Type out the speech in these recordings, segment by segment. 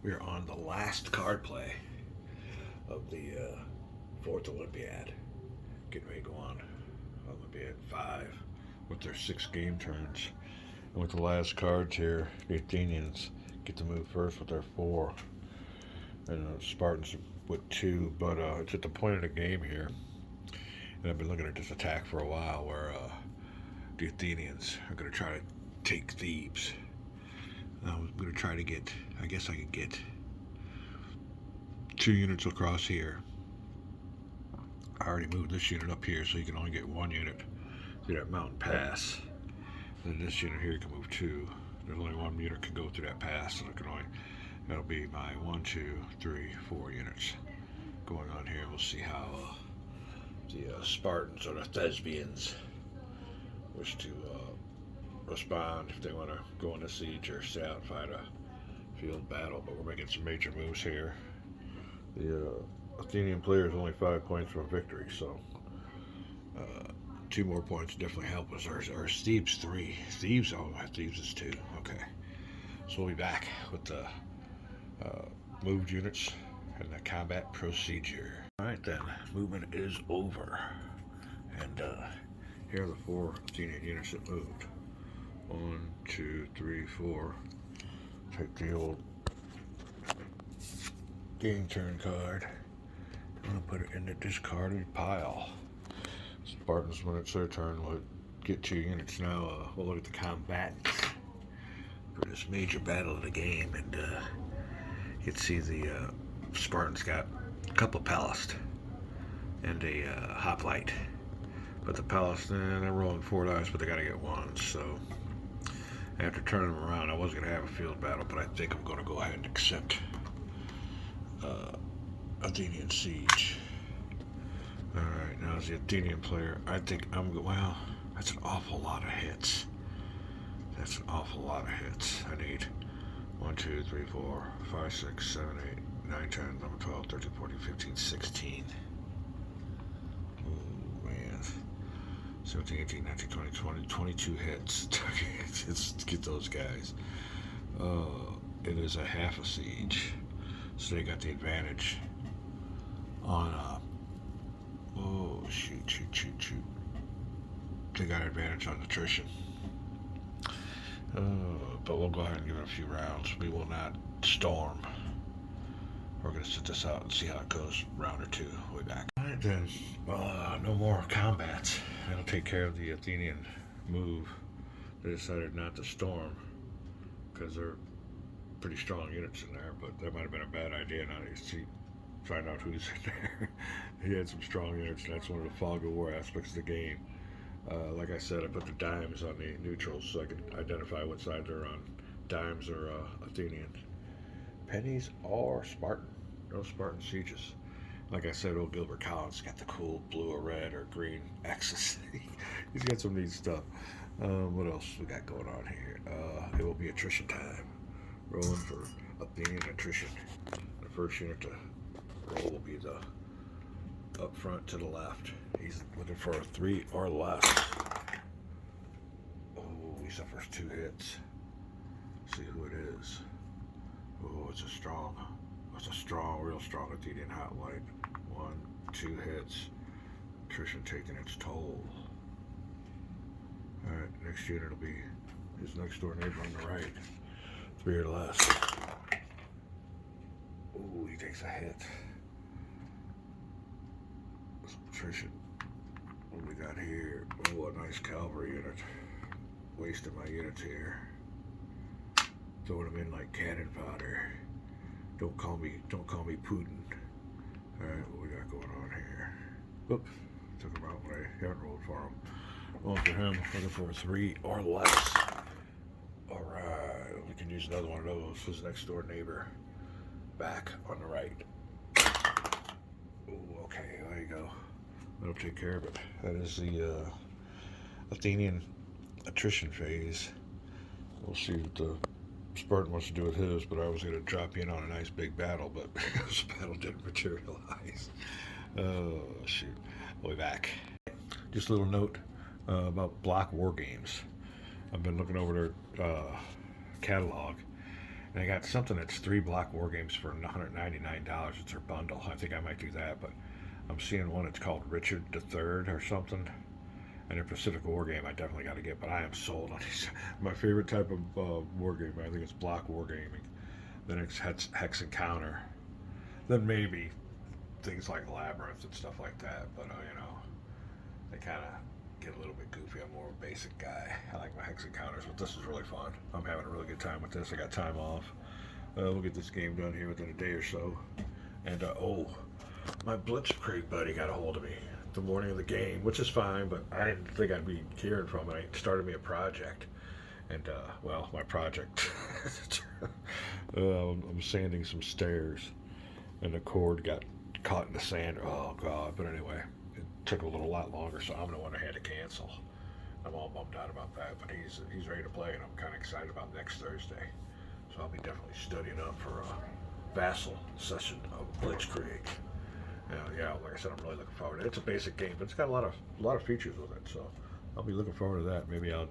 We are on the last card play of the fourth Olympiad. Getting ready to go on Olympiad 5 with their 6 game turns. And with the last cards here, the Athenians get to move first with their 4, and the Spartans with 2. But it's at the point of the game here, and I've been looking at this attack for a while where the Athenians are going to try to take Thebes. I'm going to try to get, I guess I could get 2 units across here. I already moved this unit up here so you can only get 1 unit through that mountain pass. And then this unit here can move 2. There's only 1 unit can go through that pass, so that'll be my 1, 2, 3, 4 units going on here. We'll see how the Spartans or the Thespians wish to respond, if they want to go into siege or stay out and fight a field battle. But we're making some major moves here. The Athenian player is only 5 points from victory, so 2 more points definitely help us. Or Thebes 3. Thebes is 2. Okay. So we'll be back with the moved units and the combat procedure. Alright then, movement is over. And here are the 4 Athenian units that moved. 1, 2, 3, 4. Take the old game turn card. I'm going to put it in the discarded pile. Spartans, when it's their turn, will get 2 units. Now we'll look at the combatants for this major battle of the game. And you can see the Spartans got a couple of Palast and a hoplite. But the Palast, they're rolling 4 dice, but they got to get 1. So after turning them around, I was going to have a field battle, but I think I'm going to go ahead and accept Athenian Siege. Alright, now as the Athenian player, I think well, that's an awful lot of hits. That's an awful lot of hits. I need 1, 2, 3, 4, 5, 6, 7, 8, 9, 10, 11, 12, 13, 14, 15, 16. Oh, man. 17, 18, 19, 20, 20, 22 hits. Let's get those guys. It is a half a siege, so they got the advantage on shoot. They got advantage on attrition. But we'll go ahead and give it a few rounds. We will not storm. We're going to sit this out and see how it goes. Round or 2. We'll be back. Alright then. No more combats. That'll take care of the Athenian move. They decided not to storm because they're pretty strong units in there, but that might have been a bad idea. Now you find out who's in there. He had some strong units, and that's one of the fog of war aspects of the game. Like I said, I put the dimes on the neutrals so I can identify what side they're on. Dimes are Athenian. Pennies are Spartan. No Spartan Sieges. Like I said, old Gilbert Collins got the cool blue or red or green X's. He's got some neat stuff. What else we got going on here? It will be attrition time. Rolling for Athenian attrition. The first unit to roll will be the up front to the left. He's looking for a 3 or less. Oh, he suffers 2 hits. See who it is. Oh, it's a real strong Athenian hoplite. 1, 2 hits. Attrition taking its toll. Alright, next unit will be his next door neighbor on the right. 3 or less. Oh, he takes a hit. Attrition. What we got here? Oh, a nice cavalry unit. Wasting my units here. Throwing them in like cannon fodder. Don't call me Putin. Alright, what we got going on here? Oops, took him out when I haven't rolled for him. Well, for him, looking for a 3 or less. Alright, we can use another one of those. His next door neighbor. Back on the right. Oh, okay, there you go. That'll take care of it. That is the Athenian attrition phase. We'll see what the Spartan wants to do with his, but I was going to drop in on a nice big battle, but this battle didn't materialize. Oh, shoot. We'll be back. Just a little note about block war games. I've been looking over their catalog, And I got something that's 3 block war games for $199. It's their bundle. I think I might do that, but I'm seeing one that's called Richard III or something. And a Pacific War game I definitely got to get, but I am sold on these. My favorite type of war game, I think it's block wargaming. Then it's hex encounter. Then maybe things like Labyrinth and stuff like that. But, they kind of get a little bit goofy. I'm more of a basic guy. I like my hex encounters, but this is really fun. I'm having a really good time with this. I got time off. We'll get this game done here within a day or so. And, my Blitzkrieg buddy got a hold of me the morning of the game, which is fine, but I didn't think I'd be hearing from it. It started me a project, and my project. I'm sanding some stairs, and the cord got caught in the sand. Oh God! But anyway, it took a lot longer, so I'm the one that had to cancel. I'm all bummed out about that, but he's ready to play, and I'm kind of excited about next Thursday. So I'll be definitely studying up for a vassal session of Blitzkrieg. Yeah, like I said, I'm really looking forward to it. It's a basic game, but it's got a lot of features with it, so I'll be looking forward to that. Maybe I'll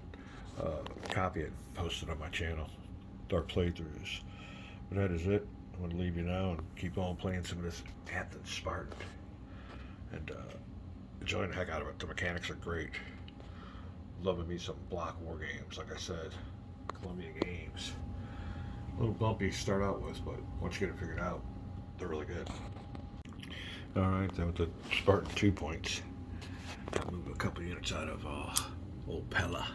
copy it and post it on my channel. Dark playthroughs. But that is it. I'm going to leave you now and keep on playing some of this Athens Sparta. And enjoying the heck out of it. The mechanics are great. Loving me some block war games, like I said. Columbia Games. A little bumpy to start out with, but once you get it figured out, they're really good. Alright, then with the Spartan 2 points, I'll move a couple units out of old Pella.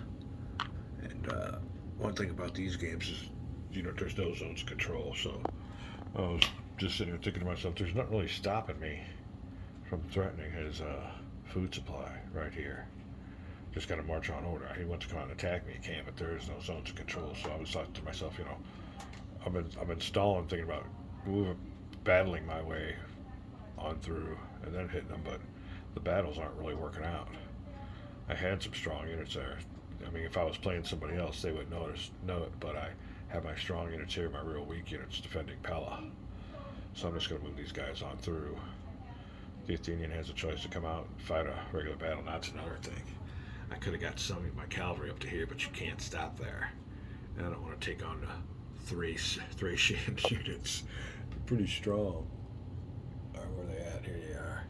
And one thing about these games is, there's no zones of control, so I was just sitting here thinking to myself, there's nothing really stopping me from threatening his food supply right here. Just got to march on order. He wants to come out and attack me, he can, but there is no zones of control, so I was thought to myself, I've been stalling, thinking about battling my way on through and then hitting them, but the battles aren't really working out. I had some strong units there. I mean, if I was playing somebody else, they would know it, but I have my strong units here, my real weak units defending Pella. So I'm just going to move these guys on through. The Athenian has a choice to come out and fight a regular battle. That's another thing. I could have got some of my cavalry up to here, but you can't stop there. And I don't want to take on the Thracian units. They're pretty strong. Where they at? Here they are.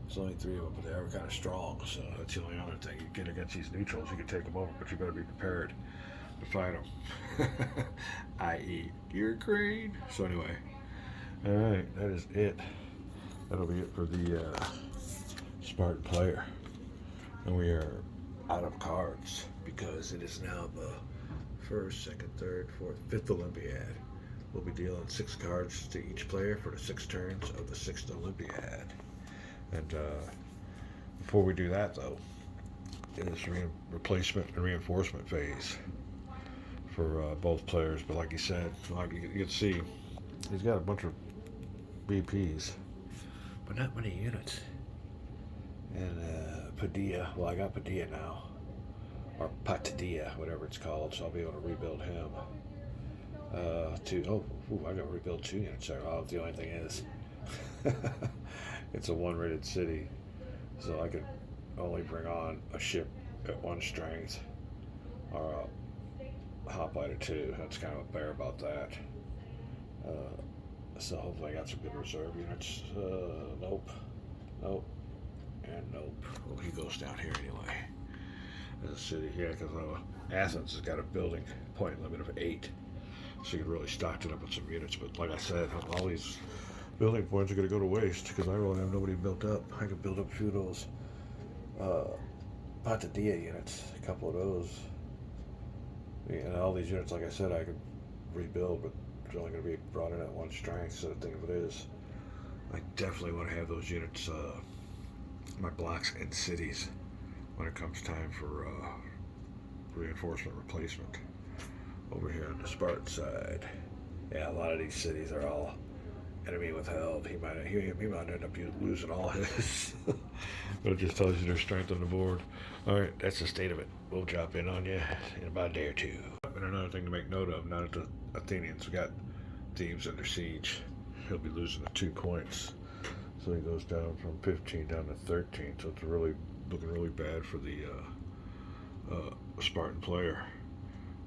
There's only 3 of them, but they are kind of strong, so that's the only other thing. You get against these neutrals, you can take them over, but you better be prepared to fight them. I.e. Ukraine. So anyway, alright, that is it. That'll be it for the Spartan player. And we are out of cards, because it is now the 1st, 2nd, 3rd, 4th, 5th Olympiad. We'll be dealing 6 cards to each player for the 6 turns of the 6th Olympiad. And before we do that, though, it is replacement and reinforcement phase for both players. But like you said, like you can see, he's got a bunch of BPs, but not many units. And Padilla, well, I got Padilla now, or Patadilla, whatever it's called, so I'll be able to rebuild him. I got to rebuild 2 units there. Oh, the only thing is, it's a 1-rated city, so I could only bring on a ship at 1 strength, or a hoplite at 2. That's kind of a bear about that. So hopefully I got some good reserve units. Nope, and nope. Well, he goes down here anyway. There's a city here, because Athens has got a building point limit of 8. So you can really stock it up with some units. But like I said, all these building points are going to go to waste, because I really have nobody built up. I could build up a few of those Patadilla units, a couple of those. And all these units, like I said, I could rebuild, but they're only going to be brought in at 1 strength. So the thing of it is, I definitely want to have those units, my blocks in cities, when it comes time for reinforcement replacement. Over here on the Spartan side, yeah, a lot of these cities are all enemy withheld. He might end up losing all his. But it just tells you their strength on the board. All right, that's the state of it. We'll drop in on you in about a day or 2. And another thing to make note of, now that the Athenians got Thebes under siege, he'll be losing the 2 points. So he goes down from 15 down to 13. So it's looking really bad for the Spartan player.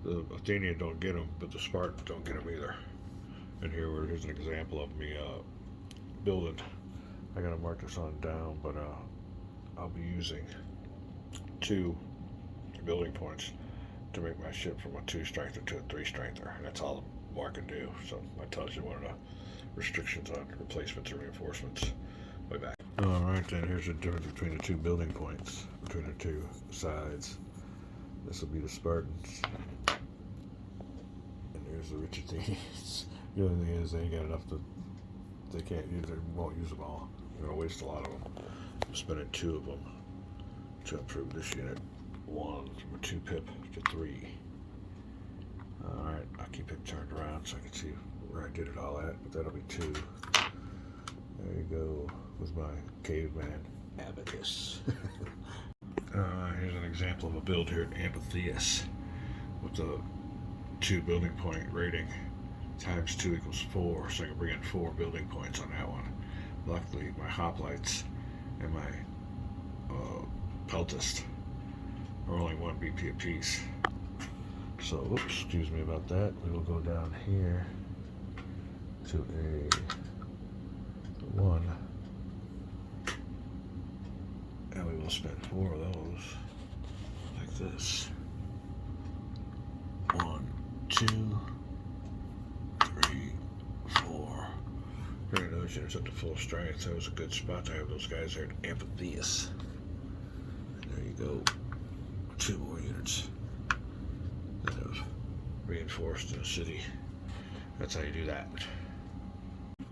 The Athenian don't get them, but the Spartans don't get them either. And here's an example of me building. I gotta mark this on down, but I'll be using 2 building points to make my ship from a 2-strengther to a 3-strengther. And that's all more I can do. So that tells you one of the restrictions on replacements or reinforcements. Way back. Alright, then here's the difference between the 2 building points, between the 2 sides. This will be the Spartans. And there's the rich Athenians. The only thing is they ain't got enough to, they won't use them all. They're gonna waste a lot of them. I'm spending 2 of them to improve this unit. 1 from a 2 pip to 3. Alright, I'll keep it turned around so I can see where I did it all at, but that'll be 2. There you go, with my caveman abacus. Here's an example of a build here at Amphitheus with the 2 building point rating times 2 equals 4, so I can bring in 4 building points on that one. Luckily, my hoplites and my peltist are only 1 BP apiece. So, oops, excuse me about that. We will go down here to a 1, and we will spend 4 of those like this. 1, 2, 3, 4. Bring those units up to full strength. That was a good spot to have those guys there at Amphitheus. There you go. 2 more units that have reinforced in the city. That's how you do that.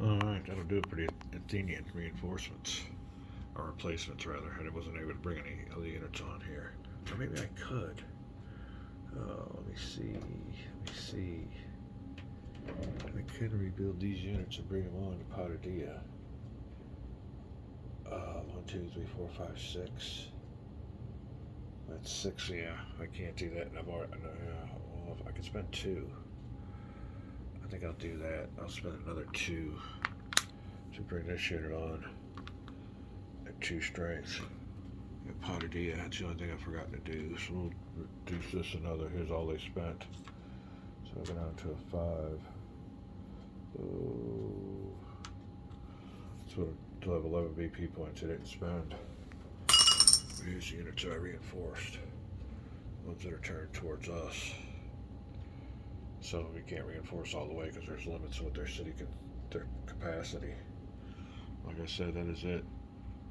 Alright, that'll do it for the Athenian reinforcements. Or replacements, rather. And I wasn't able to bring any other units on here. Or maybe I could. Let me see. I could rebuild these units and bring them on to Potidaea. 1, 2, 3, 4, 5, 6. That's 6, yeah. I can't do that. I've already, well, I could spend 2. I think I'll do that. I'll spend another 2 to bring this unit on at 2 strength. At Potidaea, that's the only thing I've forgotten to do. So we'll reduce this another. Here's all they spent. So I'll go down to a 5. Oh. So it'll have 11 BP points I didn't spend. Here's the units that I reinforced. Ones that are turned towards us. So we can't reinforce all the way because there's limits to what their city can, their capacity. Like I said, that is it.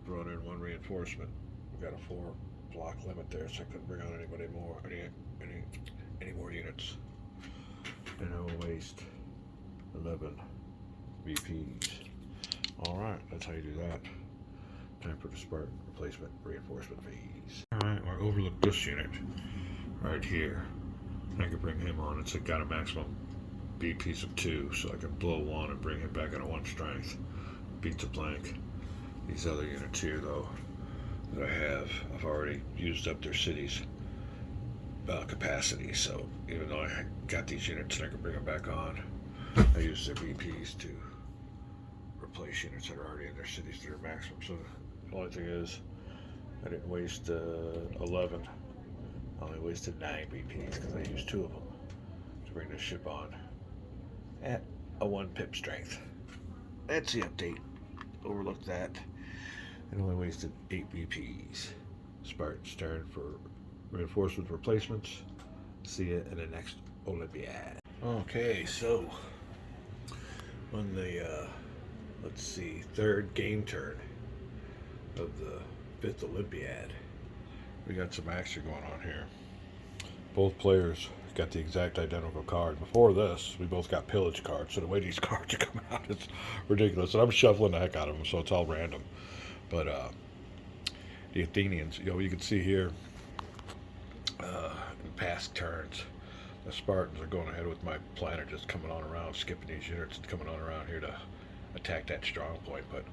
Brought in 1 reinforcement. We got a 4 block limit there, so I couldn't bring on anybody more, any more units. And I will waste 11 BPs. Alright, that's how you do that. Time for the Spartan replacement reinforcement phase. Alright, we'll overlook this unit right here. I can bring him on. It's got a maximum BPs of 2, so I can blow 1 and bring him back at a 1 strength. Beats a blank. These other units here, though, that I have, I've already used up their city's capacity, so even though I got these units and I can bring them back on, I use their BPs to replace units that are already in their cities to their maximum. So the only thing is, I didn't waste 11. I only wasted 9 BPs because I used 2 of them to bring this ship on at a 1 pip strength. That's the update. Overlooked that. And only wasted 8 BPs. Spartan's turn for reinforcement replacements. See you in the next Olympiad. Okay, so on the let's see, 3rd game turn of the 5th Olympiad, we got some action going on here. Both players got the exact identical card. Before this, we both got pillage cards, so the way these cards are coming out is ridiculous. And I'm shuffling the heck out of them, so it's all random. But the Athenians, you can see here in past turns, the Spartans are going ahead with my planner, just coming on around, skipping these units and coming on around here to attack that strong point. But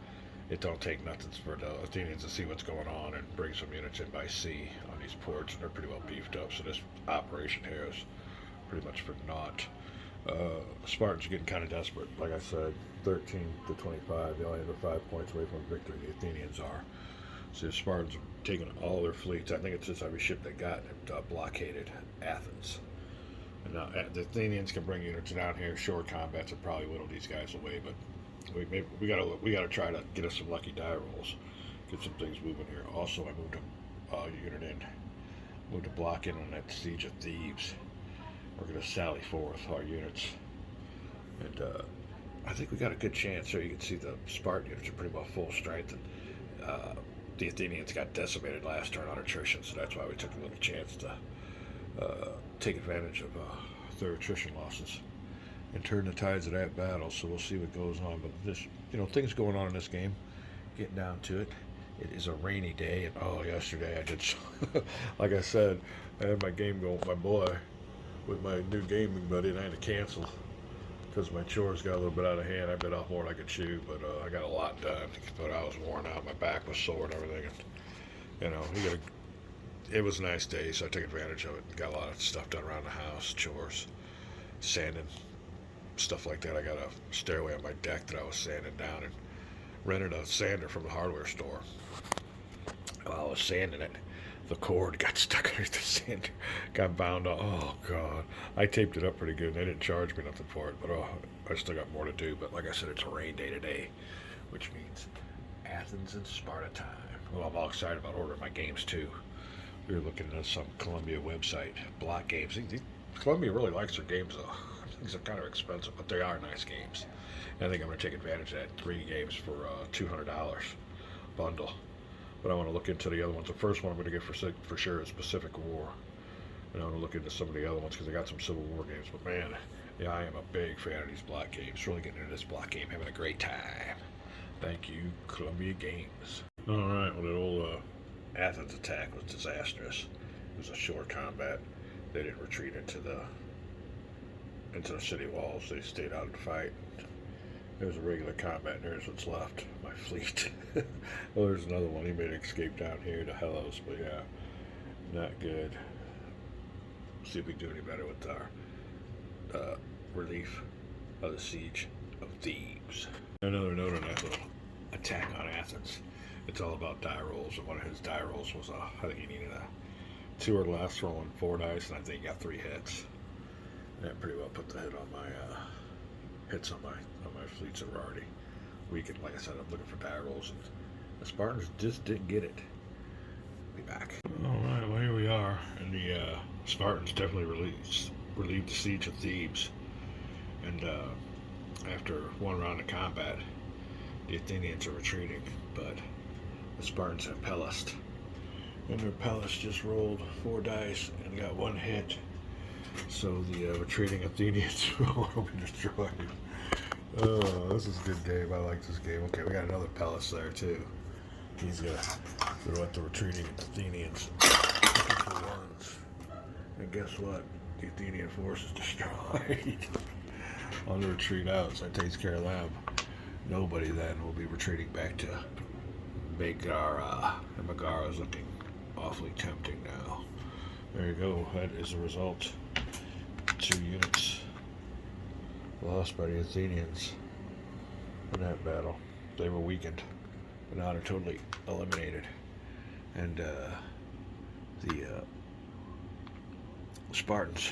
it don't take nothing for the Athenians to see what's going on and bring some units in by sea on these ports, and they're pretty well beefed up. So this operation here is pretty much for naught. Spartans are getting kind of desperate. Like I said, 13 to 25. They only have 5 points away from victory. The Athenians are. So the Spartans are taking all their fleets. I think it's just every ship they got and blockaded Athens. And the Athenians can bring units down here. Short combats will probably whittle these guys away, but we gotta try to get us some lucky die rolls, get some things moving here. Also, I moved a unit in, moved a block in on that siege of Thebes. We're gonna sally forth our units, and I think we got a good chance here. You can see the Spartan units are pretty well full strength, and the Athenians got decimated last turn on attrition, so that's why we took a little chance to take advantage of their attrition losses and turn the tides of that battle. So we'll see what goes on. But this, things going on in this game. Getting down to it, it is a rainy day, and yesterday I did, like I said, I had my game going with my boy, with my new gaming buddy, and I had to cancel because my chores got a little bit out of hand. I bit off more than I could chew, but I got a lot done. But I was worn out. My back was sore and everything. And, it was a nice day, so I took advantage of it. Got a lot of stuff done around the house, chores, sanding, stuff like that. I got a stairway on my deck that I was sanding down and rented a sander from the hardware store. While I was sanding it, the cord got stuck underneath the sander, got bound up. Oh, God. I taped it up pretty good. They didn't charge me nothing for it, but I still got more to do. But like I said, it's a rain day today, which means Athens and Sparta time. Well, I'm all excited about ordering my games, too. We were looking at some Columbia website, block games. Columbia really likes their games, though. Things are kind of expensive, but they are nice games. And I think I'm going to take advantage of that. 3 games for $200 bundle. But I want to look into the other ones. The first one I'm going to get for sure is Pacific War. And I want to look into some of the other ones because I got some Civil War games. But man, yeah, I am a big fan of these block games. Really getting into this block game, having a great time. Thank you, Columbia Games. All right, well, the old Athens attack was disastrous. It was a short combat. They didn't retreat into the city walls. They stayed out and fight. There was a regular combat, and there's what's left. My fleet. Well, there's another one. He made an escape down here to Hellas, but yeah, not good. See if we can do any better with our relief of the siege of Thebes. Another note on that little attack on Athens. It's all about die rolls, and one of his die rolls was I think he needed a 2 or less, rolling 4 dice, and I think he got 3 hits. And that pretty well put the hit on my hits on my fleets that were already weakened. Like I said, I'm looking for die rolls, and the Spartans just didn't get it. Be back. All right, well here we are, and the Spartans definitely relieved the siege of Thebes, and after 1 round of combat, the Athenians are retreating, but the Spartans have Pelast, and their Pelast just rolled 4 dice and got 1 hit. So the retreating Athenians will be destroyed. Oh, this is a good game. I like this game. Okay, we got another Pelast there too. He's gonna throw at the retreating Athenians. Looking for 1s. And guess what? The Athenian force is destroyed. On the retreat out, so that takes care of them. Nobody then will be retreating back to Megara. And Megara is looking awfully tempting now. There you go. That is the result. 2 units lost by the Athenians in that battle. They were weakened, but now they're totally eliminated. And the Spartans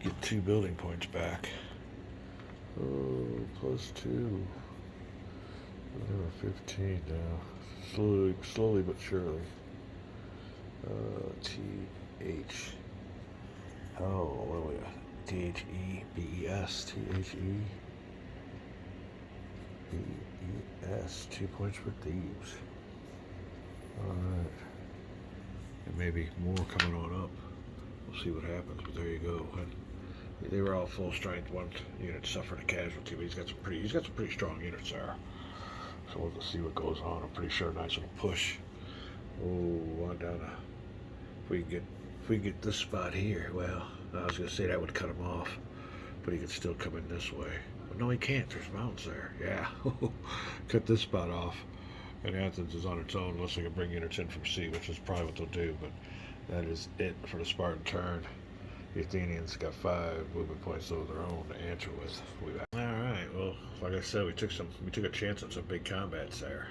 get 2 building points back. Oh, +2. They're 15 now. Slowly but surely. TH. Oh, what are we at? THEBES. THEBES. 2 points for Thebes. Alright. And maybe more coming on up. We'll see what happens, but there you go. And they were all full strength. 1 unit suffered a casualty, but he's got some pretty strong units there. So we'll just see what goes on. I'm pretty sure a nice little push. Oh, on down to, if we can get this spot here. Well, I was gonna say that would cut him off, but he could still come in this way. But no, he can't. There's mountains there. Yeah, cut this spot off, and Athens is on its own unless they can bring units in from sea, which is probably what they'll do. But that is it for the Spartan turn. The Athenians got 5 movement points of their own to answer with. All right. Well, like I said, we took a chance on some big combats there,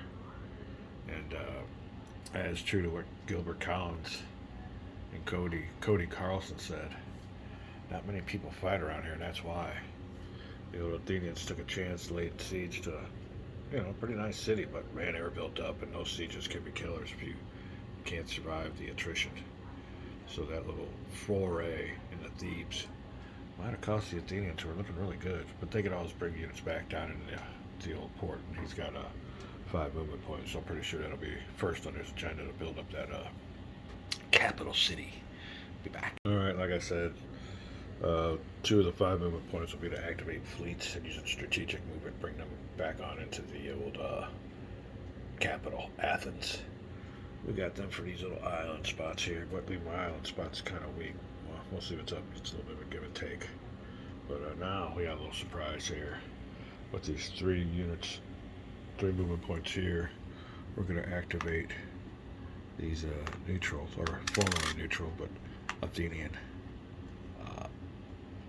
and as true to what Gilbert Collins and Cody Carlson said, not many people fight around here, and that's why. The old Athenians took a chance, laid siege to, a pretty nice city, but man, they were built up, and those sieges can be killers if you can't survive the attrition. So that little foray into Thebes might have cost the Athenians, who were looking really good, but they could always bring units back down into the old port, and he's got 5 movement points, so I'm pretty sure that'll be first on his agenda to build up that capital city. Be back. Alright, like I said, 2 of the 5 movement points will be to activate fleets and use a strategic movement, bring them back on into the old capital, Athens. We got them for these little island spots here, but leave my island spots kind of weak. Well, we'll see what's up. It's a little bit of a give and take. But now we got a little surprise here. With these 3 units, 3 movement points here, we're going to activate these neutrals, or formerly neutral, but Athenian.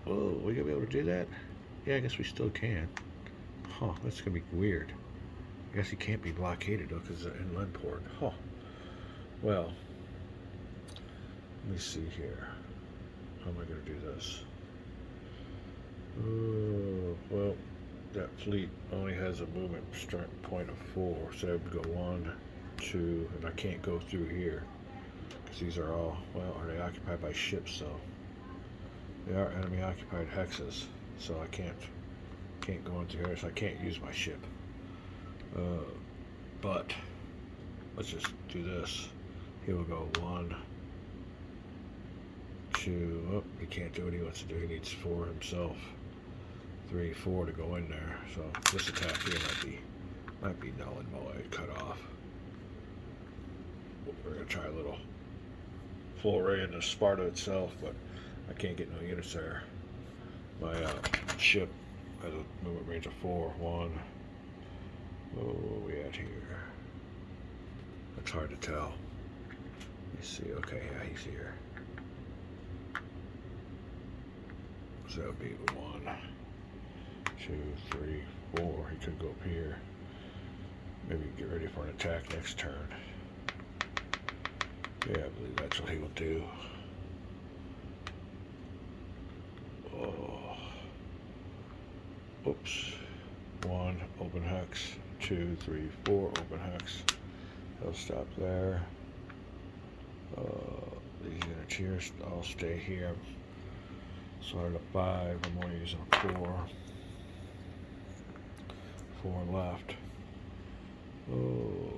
Oh, we gonna be able to do that? Yeah, I guess we still can. Huh, that's gonna be weird. I guess he can't be blockaded though, because it's an inland port. Huh. Well, let me see here. How am I gonna do this? Oh, well, that fleet only has a movement strength point of 4, so that would go 1, 2, and I can't go through here because these are all, well, are they occupied by ships though? They are enemy occupied hexes, so I can't go into here, so I can't use my ship. But let's just do this. He will go 1, 2. Oh, he can't do what he wants to do. He needs 4 himself. 3, 4 to go in there. So this attack here might be null and void, cut off. We're gonna try a little foray into Sparta itself, but I can't get no units there. My ship has a movement range of 4. 1. Oh, where are we at here? It's hard to tell. Let me see. Okay, yeah, he's here. So that would be 1, 2, 3, 4. He could go up here. Maybe get ready for an attack next turn. Yeah, I believe that's what he will do. Oh. Oops. 1, open hex. 2, 3, 4, open hex. He'll stop there. These units here, I'll stay here. Started at 5, I'm only using a 4. 4 left. Oh,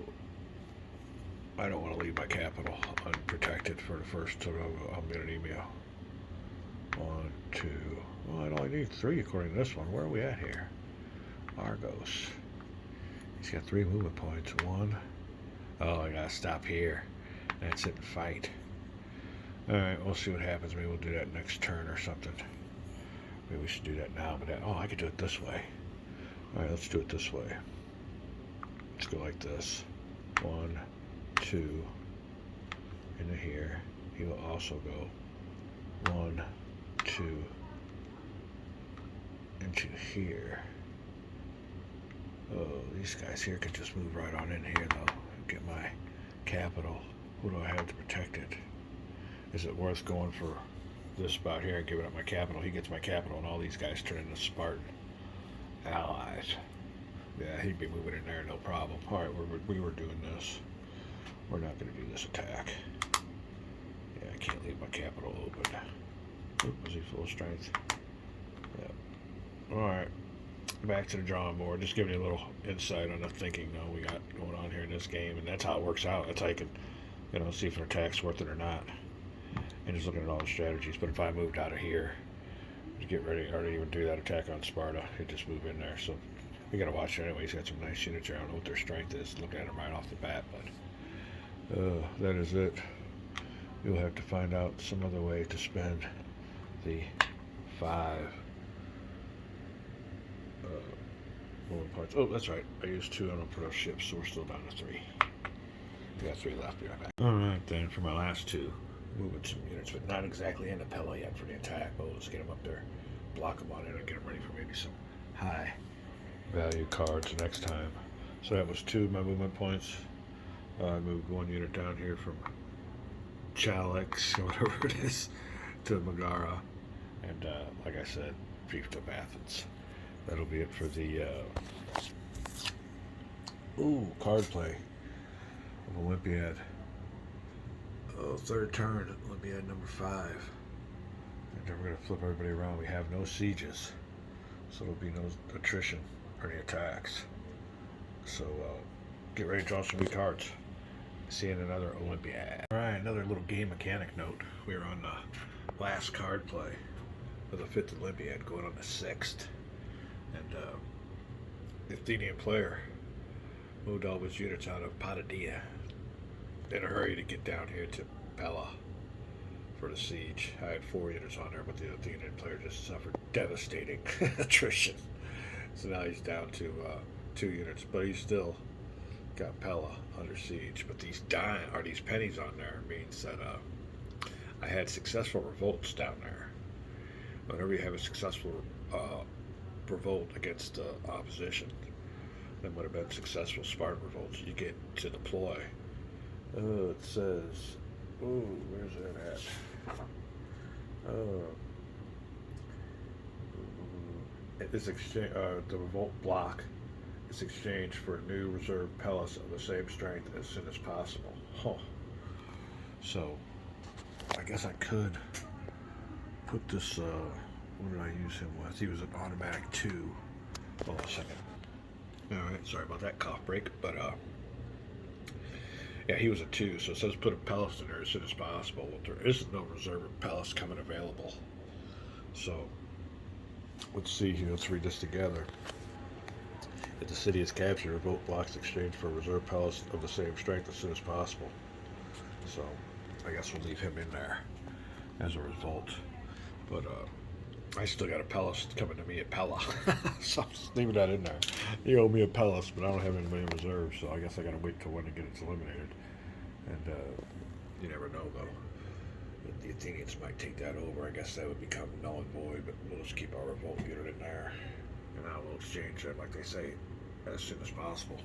I don't want to leave my capital unprotected for the first sort of a minute email. 1, 2. Well, I only need 3 according to this one. Where are we at here? Argos. He's got 3 movement points. 1. Oh, I gotta stop here. That's it and fight. Alright, we'll see what happens. Maybe we'll do that next turn or something. Maybe we should do that now, but I could do it this way. Alright, let's do it this way. Let's go like this. 1, 2, into here. He will also go 1, 2, into here. Oh, these guys here could just move right on in here though. Get my capital. Who do I have to protect it? Is it worth going for this spot here and giving up my capital? He gets my capital and all these guys turn into Spartan allies. Yeah, he'd be moving in there, no problem. Alright, we were doing this. We're not going to do this attack. Yeah, I can't leave my capital open. Oop, was he full strength? Yep. Alright, back to the drawing board. Just giving you a little insight on the thinking we got going on here in this game, and that's how it works out. That's how you can, see if an attack's worth it or not. And just looking at all the strategies. But if I moved out of here, to get ready, I didn't even do that attack on Sparta. He'd just move in there. So we gotta watch it anyway. He's got some nice units here. I don't know what their strength is. Look at him right off the bat, but that is it. You'll have to find out some other way to spend the 5 movement parts. Oh, that's right. I used 2 on a ships, so we're still down to 3. We got 3 left. Be right back. Alright then, for my last 2. Moving some units, but not exactly in the Pella yet for the attack. But let's get them up there, block them on it, and get them ready for maybe some high value cards next time. So that was 2 of my movement points. I moved 1 unit down here from Chalex, or whatever it is, to Megara, And like I said, Fiefdom of Athens. That'll be it for the card play of Olympiad. Oh, third turn, Olympiad number 5. And then we're going to flip everybody around. We have no sieges, so there'll be no attrition or any attacks. So get ready to draw some new cards. See you in another Olympiad. Alright, another little game mechanic note. We're on the last card play of the 5th Olympiad, going on the 6th. And the Athenian player moved all his units out of Patadia in a hurry to get down here to Pella for the siege. I had 4 units on there, but the Athenian player just suffered devastating attrition. So now he's down to 2 units, but he's still got Pella under siege. But these these pennies on there means that I had successful revolts down there. Whenever you have a successful revolt against opposition, then would have been successful Spartan revolts, you get to deploy. Oh, it says, oh, where's that at? This exchange, the revolt block is exchanged for a new reserve Pellas of the same strength as soon as possible. Huh. So, I guess I could put this, what did I use him with? He was an automatic 2. Hold on a second. Alright, sorry about that cough break, but yeah, he was a 2, so it says put a Pellas in there as soon as possible. Well, there isn't no reserve Pellas coming available. So, let's see here, let's read this together. If the city is captured, revolt blocks exchange for reserve Pellas of the same strength as soon as possible. So, I guess we'll leave him in there as a result. But, I still got a Pellas coming to me at Pella. So I'm just leaving that in there. You owe me a Pellas, but I don't have anybody in reserve, so I guess I gotta wait till when to get it eliminated. And you never know though. The Athenians might take that over. I guess that would become null and void, but we'll just keep our revolt unit in there. And I will exchange it, like they say, as soon as possible.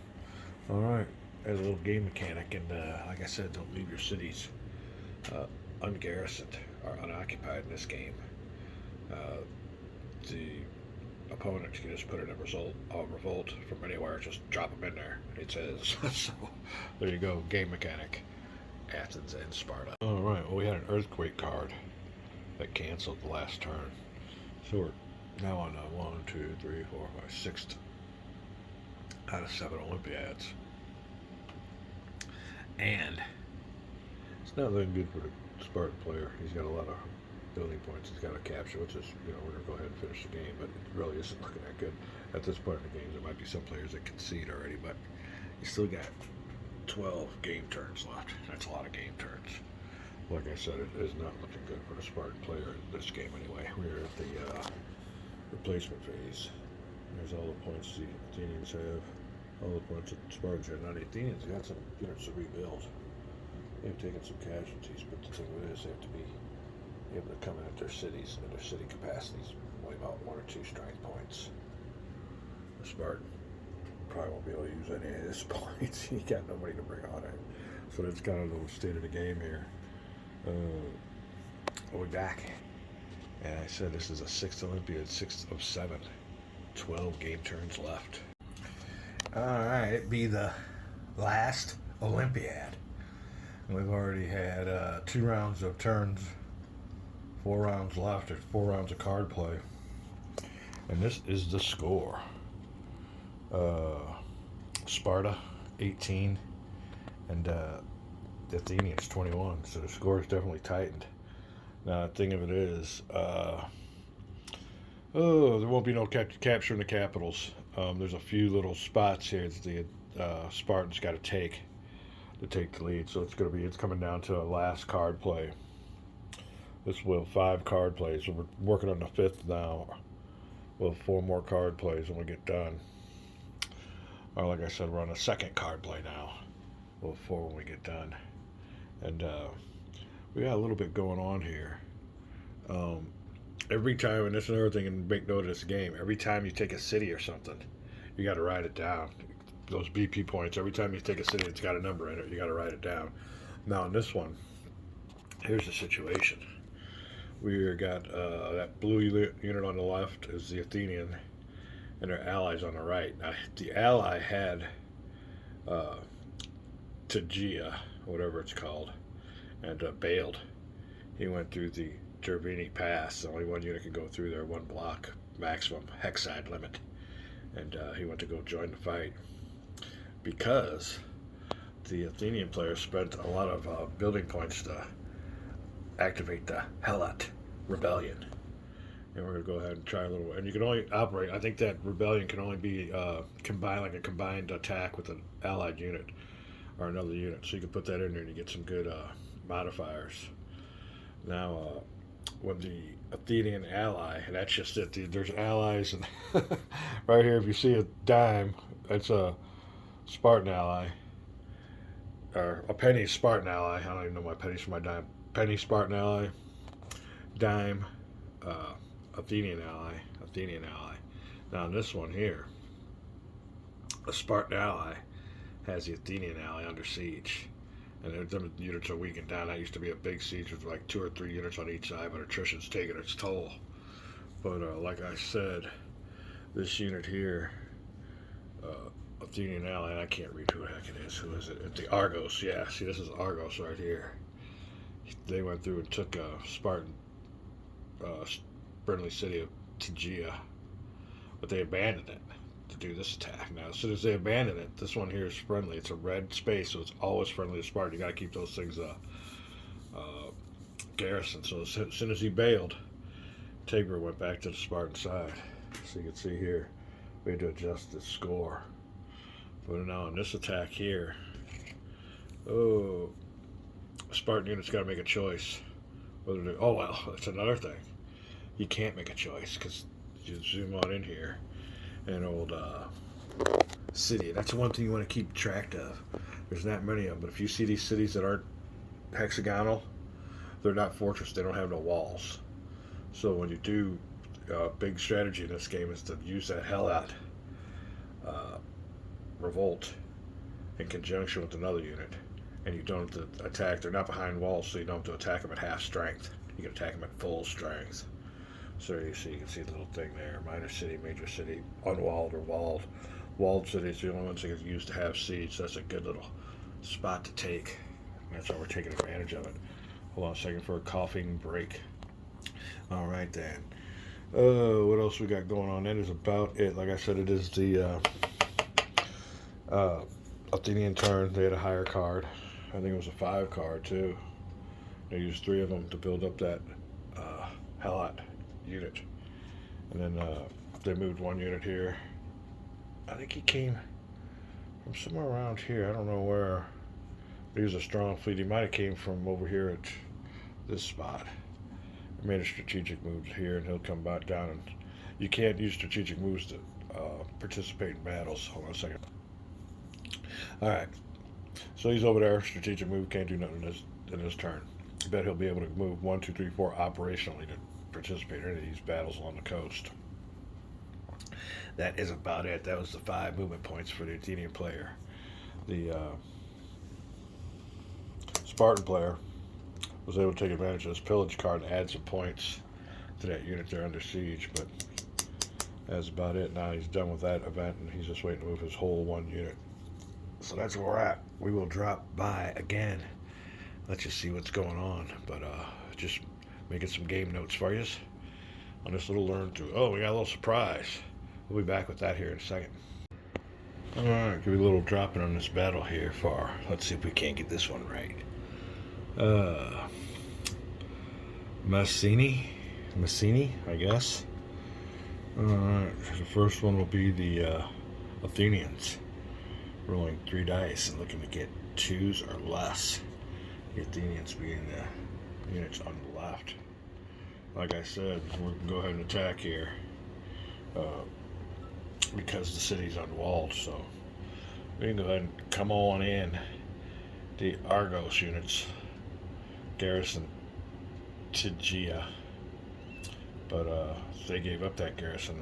Alright. As a little game mechanic, and like I said, don't leave your cities ungarrisoned or unoccupied in this game. The opponent can just put in a revolt from anywhere, just drop them in there, it says. So there you go, game mechanic, Athens and Sparta. Alright, well, we had an earthquake card that canceled the last turn, so we're now on 1, 2, 3, 4, 5, 6 out of 7 Olympiads, and it's not looking good for the Spartan player. He's got a lot of building points he's got to capture, which is, we're going to go ahead and finish the game, but it really isn't looking that good at this point in the game. There might be some players that concede already, but you still got 12 game turns left. That's a lot of game turns. Like I said, it is not looking good for the Spartan player in this game anyway. We're at the replacement phase. There's all the points the Athenians have, all the points that the Spartans have. Now the Athenians got some units to rebuild. They've taken some casualties, but the thing with it is they have to be able to come in at their cities, and their city capacities only about 1 or 2 strength points. The Spartan probably won't be able to use any of his points. He got nobody to bring on it. So that's kind of the state of the game here. We'll be back. And I said this is a 6th Olympiad, 6th of 7. 12 game turns left. Alright, it be the last Olympiad. And we've already had 2 rounds of turns. 4 rounds left. There's 4 rounds of card play. And this is the score. Sparta, 18. And the Athenians, 21. So the score is definitely tightened. Now, the thing of it is, there won't be no capturing the capitals. There's a few little spots here that the Spartans got to take the lead. So it's coming down to a last card play. This will have 5 card plays. So we're working on the 5th now. We'll have 4 more card plays when we get done. Or like I said, we're on the 2nd card play now. We'll have 4 when we get done. And we got a little bit going on here. Every time, and this is another thing, and make note of this game, every time you take a city or something, you got to write it down. Those BP points, every time you take a city, it's got a number in it. You got to write it down. Now, in this one, here's the situation. We got that blue unit on the left is the Athenian, and their allies on the right. Now, the ally had uh, Tegea, whatever it's called, and bailed. He went through the Gervini Pass. Only one unit can go through there, one block maximum hexide limit, and he went to go join the fight because the Athenian players spent a lot of building points to activate the Helot rebellion. And we're going to go ahead and try a little. And you can only operate. I think that rebellion can only be combined, like a combined attack with an allied unit or another unit. So you can put that in there and you get some good modifiers. Now, when the Athenian Ally, and that's just it. There's allies, and right here, if you see a dime, it's a Spartan Ally, or a penny Spartan Ally. I don't even know my pennies from my dime. Penny Spartan Ally, dime, Athenian Ally. Now, this one here, a Spartan Ally has the Athenian Ally under siege. And them units are weakened down. That used to be a big siege with like 2 or 3 units on each side, but attrition's taking its toll. But like I said, this unit here, Athenian Ally, and I can't read who the heck it is. Who is it? It's the Argos. Yeah, see, this is Argos right here. They went through and took Spartan, friendly city of Tegea, but they abandoned it to do this attack. Now, as soon as they abandon it, this one here is friendly. It's a red space, so it's always friendly to Sparta. You got to keep those things garrisoned. So as soon as he bailed, Tigre went back to the Spartan side. So you can see here, we had to adjust the score. But now in this attack here, Spartan units got to make a choice. Whether to, oh well, that's another thing. You can't make a choice because you zoom on in here. An old city. That's one thing you want to keep track of. There's not many of them, but if you see these cities that aren't hexagonal, they're not fortress. They don't have no walls. So when you do big strategy in this game is to use that Helot revolt in conjunction with another unit, and you don't have to attack. They're not behind walls, so you don't have to attack them at half strength. You can attack them at full strength. So you can see the little thing there, minor city, major city, unwalled or walled. Walled cities, the only ones that get used to have siege. So that's a good little spot to take. That's why we're taking advantage of it. Hold on a second for a coughing break. All right then. What else we got going on? That is about it. Like I said, it is the Athenian turn. They had a higher card. I think it was a 5 card too. They used 3 of them to build up that Helot unit, and then they moved 1 unit here. I think he came from somewhere around here. I don't know where. He was a strong fleet. He might have came from over here at this spot. He made a strategic move here, and he'll come back down. And you can't use strategic moves to participate in battles. Hold on a second. All right. So he's over there. Strategic move, can't do nothing in his turn. I bet he'll be able to move 1, 2, 3, 4 operationally to participate in any of these battles along the coast. That is about it. That was the 5 movement points for the Athenian player. The Spartan player was able to take advantage of this pillage card and add some points to that unit there under siege, but that's about it. Now he's done with that event, and he's just waiting to move his whole 1 unit. So that's where we're at. We will drop by again, let you see what's going on, but just making some game notes for you on this little learn through. Oh, we got a little surprise. We'll be back with that here in a second. Alright, give you a little dropping on this battle here for, let's see if we can't get this one right. Messini, I guess. Alright, the first one will be the Athenians. Rolling 3 dice and looking to get 2s or less. The Athenians being the units on the left. Like I said, we can go ahead and attack here because the city's unwalled. So we can go ahead and come on in. The Argos units garrison Tegea, but they gave up that garrison.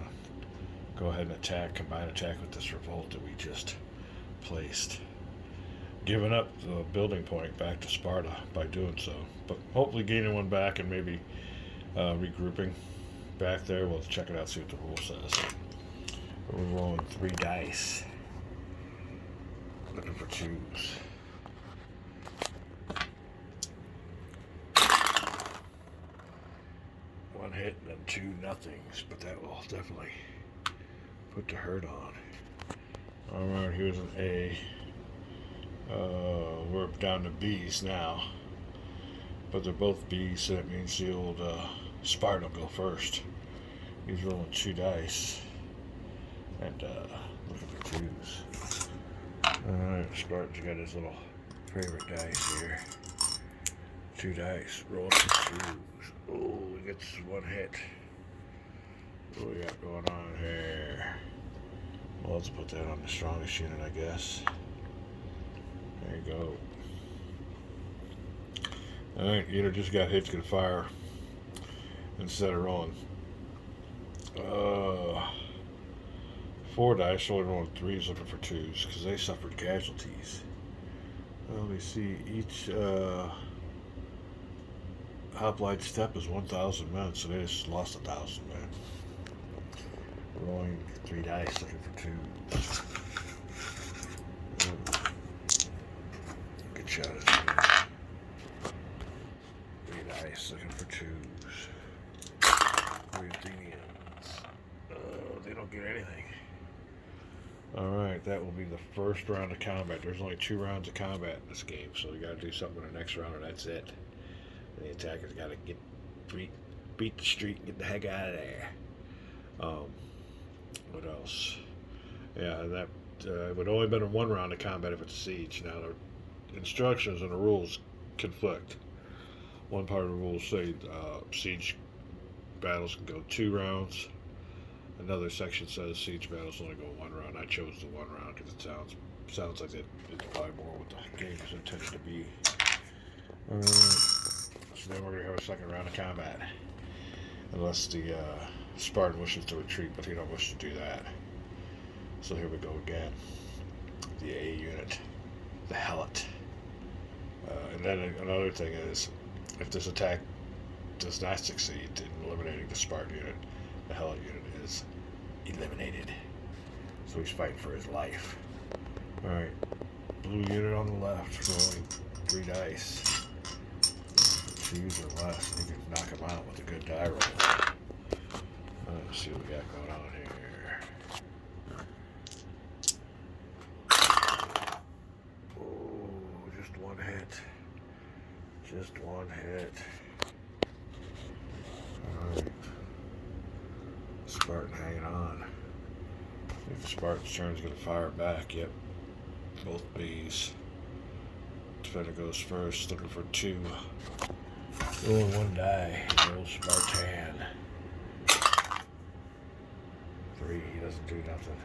Go ahead and attack, combine attack with this revolt that we just placed, giving up the building point back to Sparta by doing so, but hopefully gaining 1 back and maybe regrouping back there. We'll check it out, see what the rule says. We're rolling 3 dice. Looking for 2s. One hit and then 2 nothings, but that will definitely put the hurt on. Alright, here's an A. We're down to B's now. But they're both B's, so that means the old Spartan will go first. He's rolling 2 dice. And looking for 2s. Alright, Spartan's got his little favorite dice here. 2 dice, rolling for 2s. Oh, he gets 1 hit. What do we got going on here? Well, let's put that on the strongest unit, I guess. There you go. Alright, unit just got hit, gonna fire instead of rolling 4 dice, only rolling 3s, looking for 2s, because they suffered casualties. Well, let me see, each hoplite step is 1,000 men, so they just lost 1,000 men. Rolling 3 dice, looking for 2s. Good shot at 3 dice, looking for 2s. 3 Athenians. They don't get anything. Alright, that will be the first round of combat. There's only 2 rounds of combat in this game, so you gotta do something in the next round, and that's it. And the attacker's gotta beat the street and get the heck out of there. What else? Yeah, that it would only been in 1 round of combat if it's a siege. Now, the instructions and the rules conflict. One part of the rules say siege battles can go 2 rounds. Another section says siege battles only go 1 round. I chose the 1 round because it sounds like it's probably more what the game is intended to be. So then we're going to have a second round of combat. Unless the Spartan wishes to retreat, but he don't wish to do that. So here we go again. The A unit. The Helot. And then another thing is, if this attack does not succeed in eliminating the Spartan unit, the Helot unit is eliminated. So he's fighting for his life. Alright. Blue unit on the left, rolling 3 dice. 2s or less, and you can knock him out with a good die roll. Let's see what we got going on here. Oh, just 1 hit. Just 1 hit. Alright. Spartan hanging on. I think the Spartan's turn is going to fire back. Yep. Both B's. Defender goes first, looking for 2. Rolling 1 die. Old Spartan. 3. He doesn't do nothing.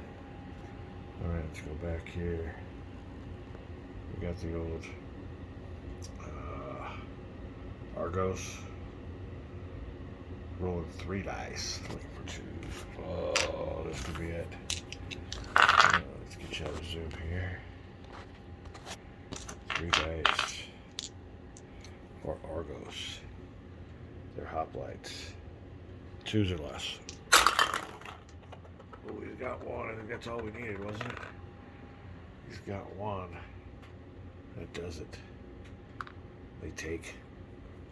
Alright, let's go back here. We got the old Argos. Rolling 3 dice. Looking for 2s. Oh, this could be it. Let's get you out of zoom here. 3 dice. For Argos. They're hoplites. 2s or less. Oh, he's got 1. I think that's all we needed, wasn't it? He's got 1. That does it. They take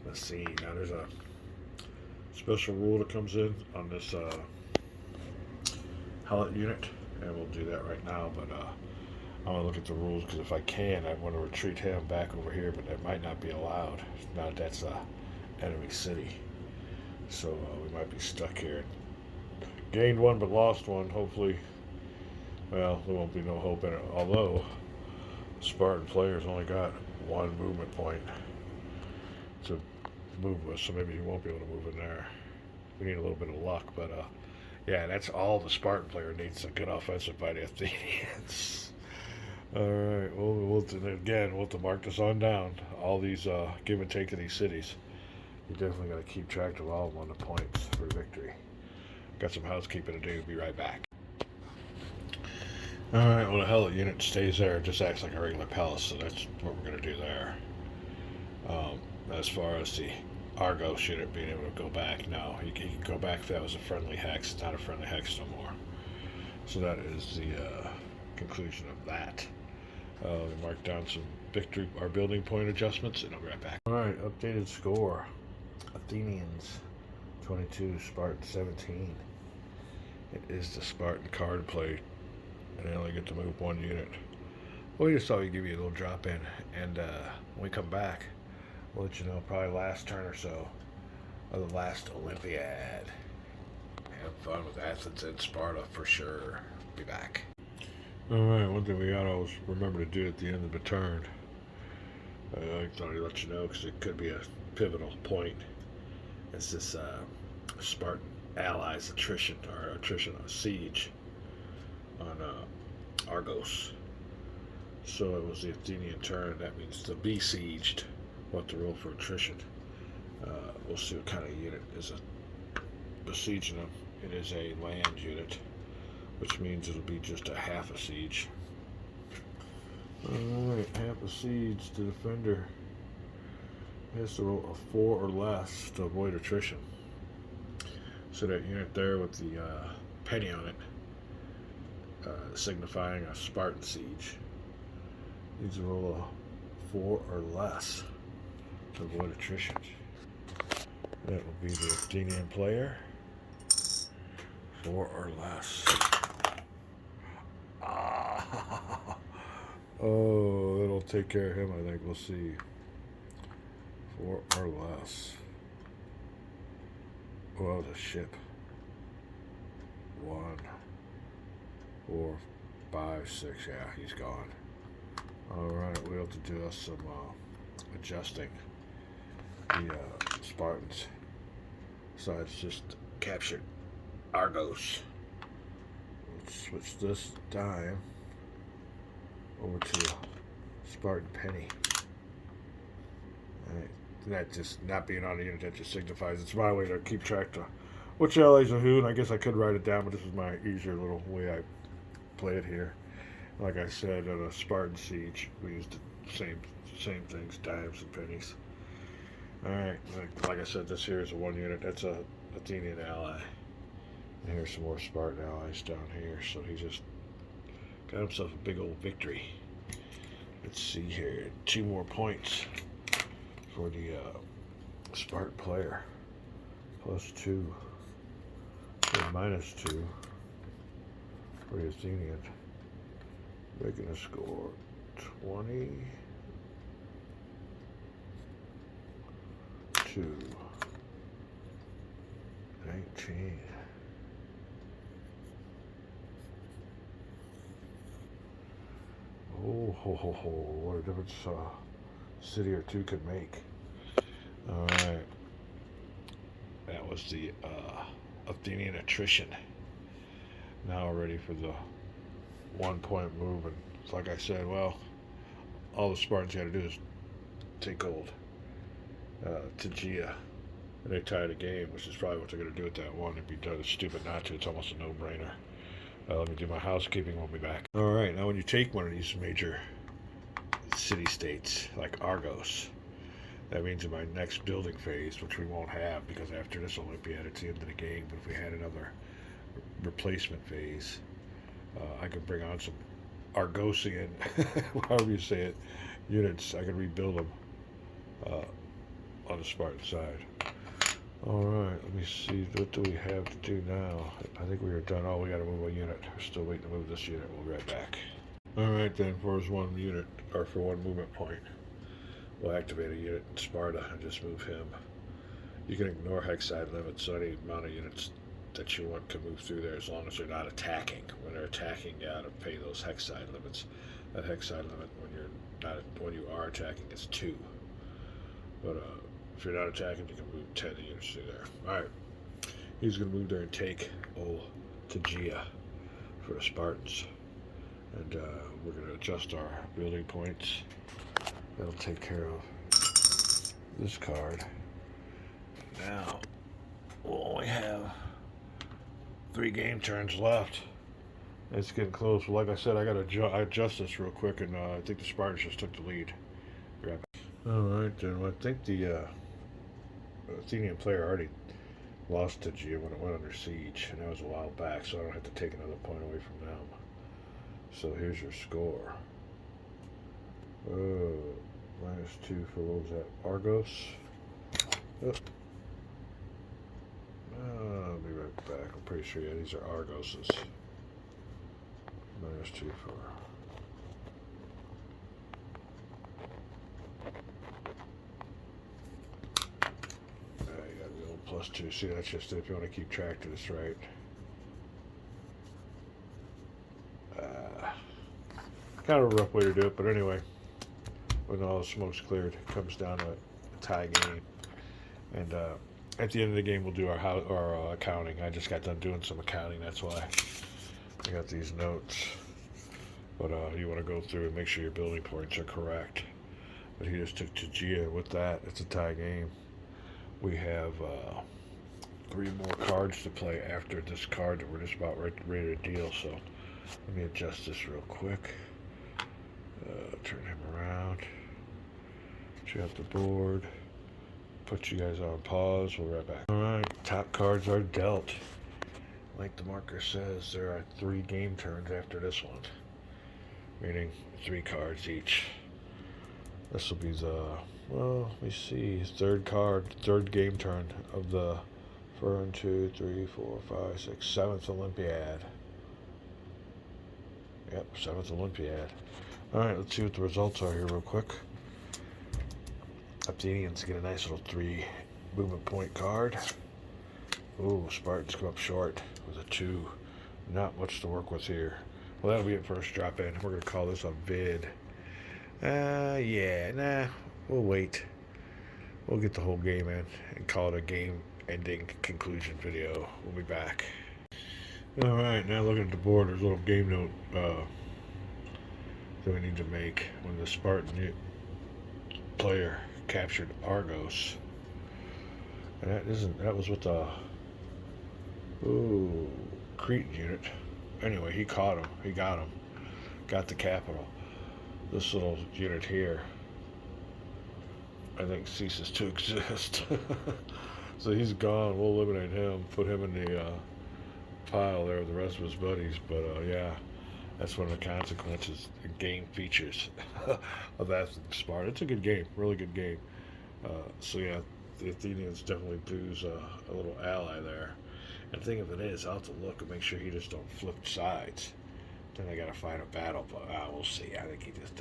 the scene. Now there's a special rule that comes in on this Helot unit, and we'll do that right now, but I'm going to look at the rules, because if I can, I want to retreat him back over here, but that might not be allowed. Now that's a enemy city, so we might be stuck here. Gained 1 but lost 1. Hopefully, well, there won't be no hope in it, although Spartan players only got 1 movement point to move with, so maybe he won't be able to move in there. We need a little bit of luck, but yeah, that's all the Spartan player needs, a good offensive by the Athenians. Alright, well, we'll have to mark this on down. All these give and take of these cities. You definitely got to keep track of all of them on the points for victory. Got some housekeeping to do. Be right back. Alright, well, the Helot unit stays there. It just acts like a regular palace, so that's what we're going to do there. As far as the Argos unit being able to go back. No, he can go back if that was a friendly hex. It's not a friendly hex no more. So that is the conclusion of that. We marked down some victory, our building point adjustments, and I'll be right back. Alright, updated score. Athenians 22, Spartan 17. It is the Spartan card play, and they only get to move one unit. We just thought we'd give you a little drop in, and when we come back, we'll let you know probably last turn or so of the last Olympiad. Have fun with Athens and Sparta for sure. Be back. Alright, one thing we gotta always remember to do at the end of the turn, I thought I'd let you know because it could be a pivotal point. It's this Spartan Allies attrition siege on Argos. So it was the Athenian turn. That means to be sieged. We'll have to roll for attrition. We'll see what kind of unit is besieging them. It is a land unit, which means it'll be just a half a siege. Alright, half a siege. The defender has to roll a 4 or less to avoid attrition. So that unit there with the penny on it, signifying a Spartan Siege, needs to roll a 4 or less to avoid attrition. That will be the Athenian player. 4 or less. Oh, it'll take care of him, I think. We'll see. 4 or less. Oh, the ship. 1, 4, 5, 6. Yeah, he's gone. Alright, we'll have to do us some adjusting. The Spartans besides just captured Argos. Let's switch this dime over to Spartan penny. Alright, that just not being on the unit, that just signifies it's my way to keep track of which allies are who, and I guess I could write it down, but this is my easier little way I play it here. Like I said, in a Spartan Siege, we used the same things, dimes and pennies. Alright, like I said, this here is a 1 unit. That's a Athenian ally. And here's some more Spartan allies down here. So he just got himself a big old victory. Let's see here. 2 more points for the Spartan player. +2. And -2 for the Athenian. Making a score 20. 19. Oh, what a difference a city or 2 could make. Alright. That was the Athenian attrition. Now we're ready for the 1 point move. And like I said, well, all the Spartans got to do is take gold. Tegea, and they tie the game, which is probably what they're going to do with that one. It'd be stupid not to. It's almost a no-brainer. Let me do my housekeeping. We'll be back. All right, now when you take one of these major city-states like Argos, that means in my next building phase, which we won't have because after this Olympiad it's the end of the game, but if we had another replacement phase, I could bring on some Argosian, however you say it, units. I could rebuild them on the Spartan side. Alright, let me see, what do we have to do now? I think we are done. Oh, we gotta move a unit. We're still waiting to move this unit. We'll be right back. Alright then, for his 1 unit, or for 1 movement point, we'll activate a unit in Sparta and just move him. You can ignore hex side limits, so any amount of units that you want can move through there as long as they're not attacking. When they're attacking, you gotta pay those hex side limits. That hex side limit when you are attacking is 2. But if you're not attacking, you can move 10 units through there. Alright. He's going to move there and take Tegea for the Spartans. And we're going to adjust our building points. That'll take care of this card. Now, we'll only have 3 game turns left. It's getting close. Well, like I said, I got to adjust this real quick, and I think the Spartans just took the lead. Alright, then. Well, I think the Athenian player already lost to Gia when it went under siege, and that was a while back, so I don't have to take another point away from them. So here's your score. -2 for, what was that, Argos? Oh. I'll be right back. I'm pretty sure, yeah, these are Argoses. -2 for... you got the old +2. See, that's just it if you want to keep track of this right. Kind of a rough way to do it, but anyway, when all the smoke's cleared, it comes down to a tie game. And at the end of the game, we'll do our accounting. I just got done doing some accounting, that's why I got these notes. But you want to go through and make sure your building points are correct. But he just took Gia. With that, it's a tie game. We have 3 more cards to play after this card that we're just about ready to deal. So let me adjust this real quick. Turn him around. Check out the board. Put you guys on pause. We'll be right back. Alright, top cards are dealt. Like the marker says, there are 3 game turns after this one. Meaning 3 cards each. This will be the, well, let me see, third game turn of the 1, 2, 3, 4, 5, 6, 7th Olympiad. Yep, 7th Olympiad. Alright, let's see what the results are here real quick. Athenians get a nice little 3 movement point card. Ooh, Spartans come up short with a 2. Not much to work with here. Well, that'll be it first drop in. We're going to call this a vid. Yeah, nah, we'll wait. We'll get the whole game in and call it a game ending conclusion video. We'll be back. Alright, now looking at the board, there's a little game note that we need to make when the Spartan player captured Argos. And that was with the Cretan unit. Anyway, he caught him. He got him. Got the capital. This little unit here, I think, ceases to exist. So he's gone. We'll eliminate him. Put him in the pile there with the rest of his buddies. But yeah, that's one of the consequences, the game features of Athens Sparta. It's a good game. Really good game. So yeah, the Athenians definitely lose a little ally there. And the thing of it is, I'll have to look and make sure he just don't flip sides. Then I gotta find a battle, but we'll see. I think he just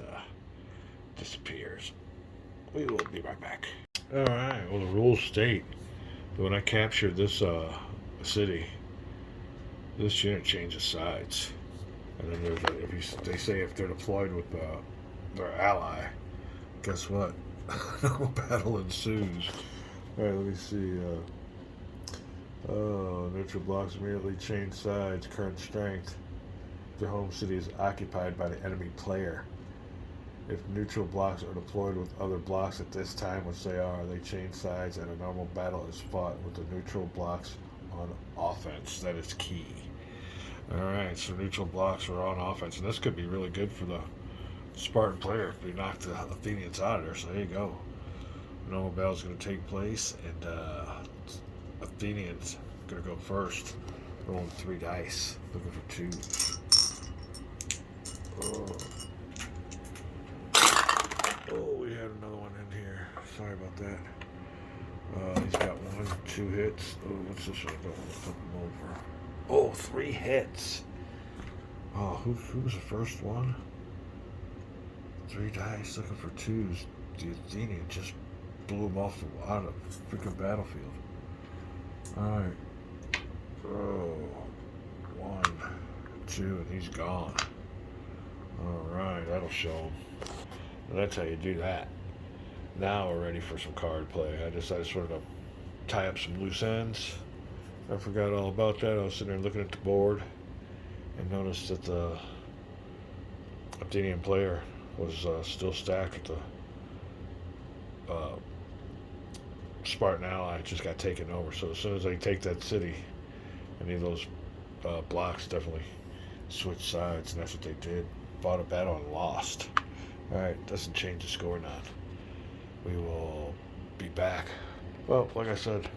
disappears. We will be right back. Alright, well, the rules state that when I capture this city, this unit changes sides. And then there's they say if they're deployed with their ally, guess what? No battle ensues. Alright, let me see. Neutral blocks immediately change sides. Current strength. The home city is occupied by the enemy player. If neutral blocks are deployed with other blocks at this time, which they are, they change sides and a normal battle is fought with the neutral blocks on offense. That is key. Alright, so neutral blocks are on offense, and this could be really good for the Spartan player if they knock the Athenians out of there. So there you go. Normal battle is going to take place, and Athenians are going to go first. Rolling 3 dice, looking for 2. Oh, we had another one in here. Sorry about that. He's got 1, 2 hits. Oh, what's this one? I don't want to flip him over. Oh, 3 hits. Oh, who was the first one? 3 dice, looking for 2s. The Athenian just blew him off out of the freaking battlefield. Alright. Oh, 1, 2, and he's gone. Alright, that'll show him. And that's how you do that. Now we're ready for some card play. I just wanted to tie up some loose ends. I forgot all about that. I was sitting there looking at the board and noticed that the Athenian player was still stacked with the Spartan Ally. Just got taken over. So as soon as they take that city, any of those blocks definitely switch sides, and that's what they did. Fought a battle and lost. Alright, doesn't change the score now. We will be back Well, like I said,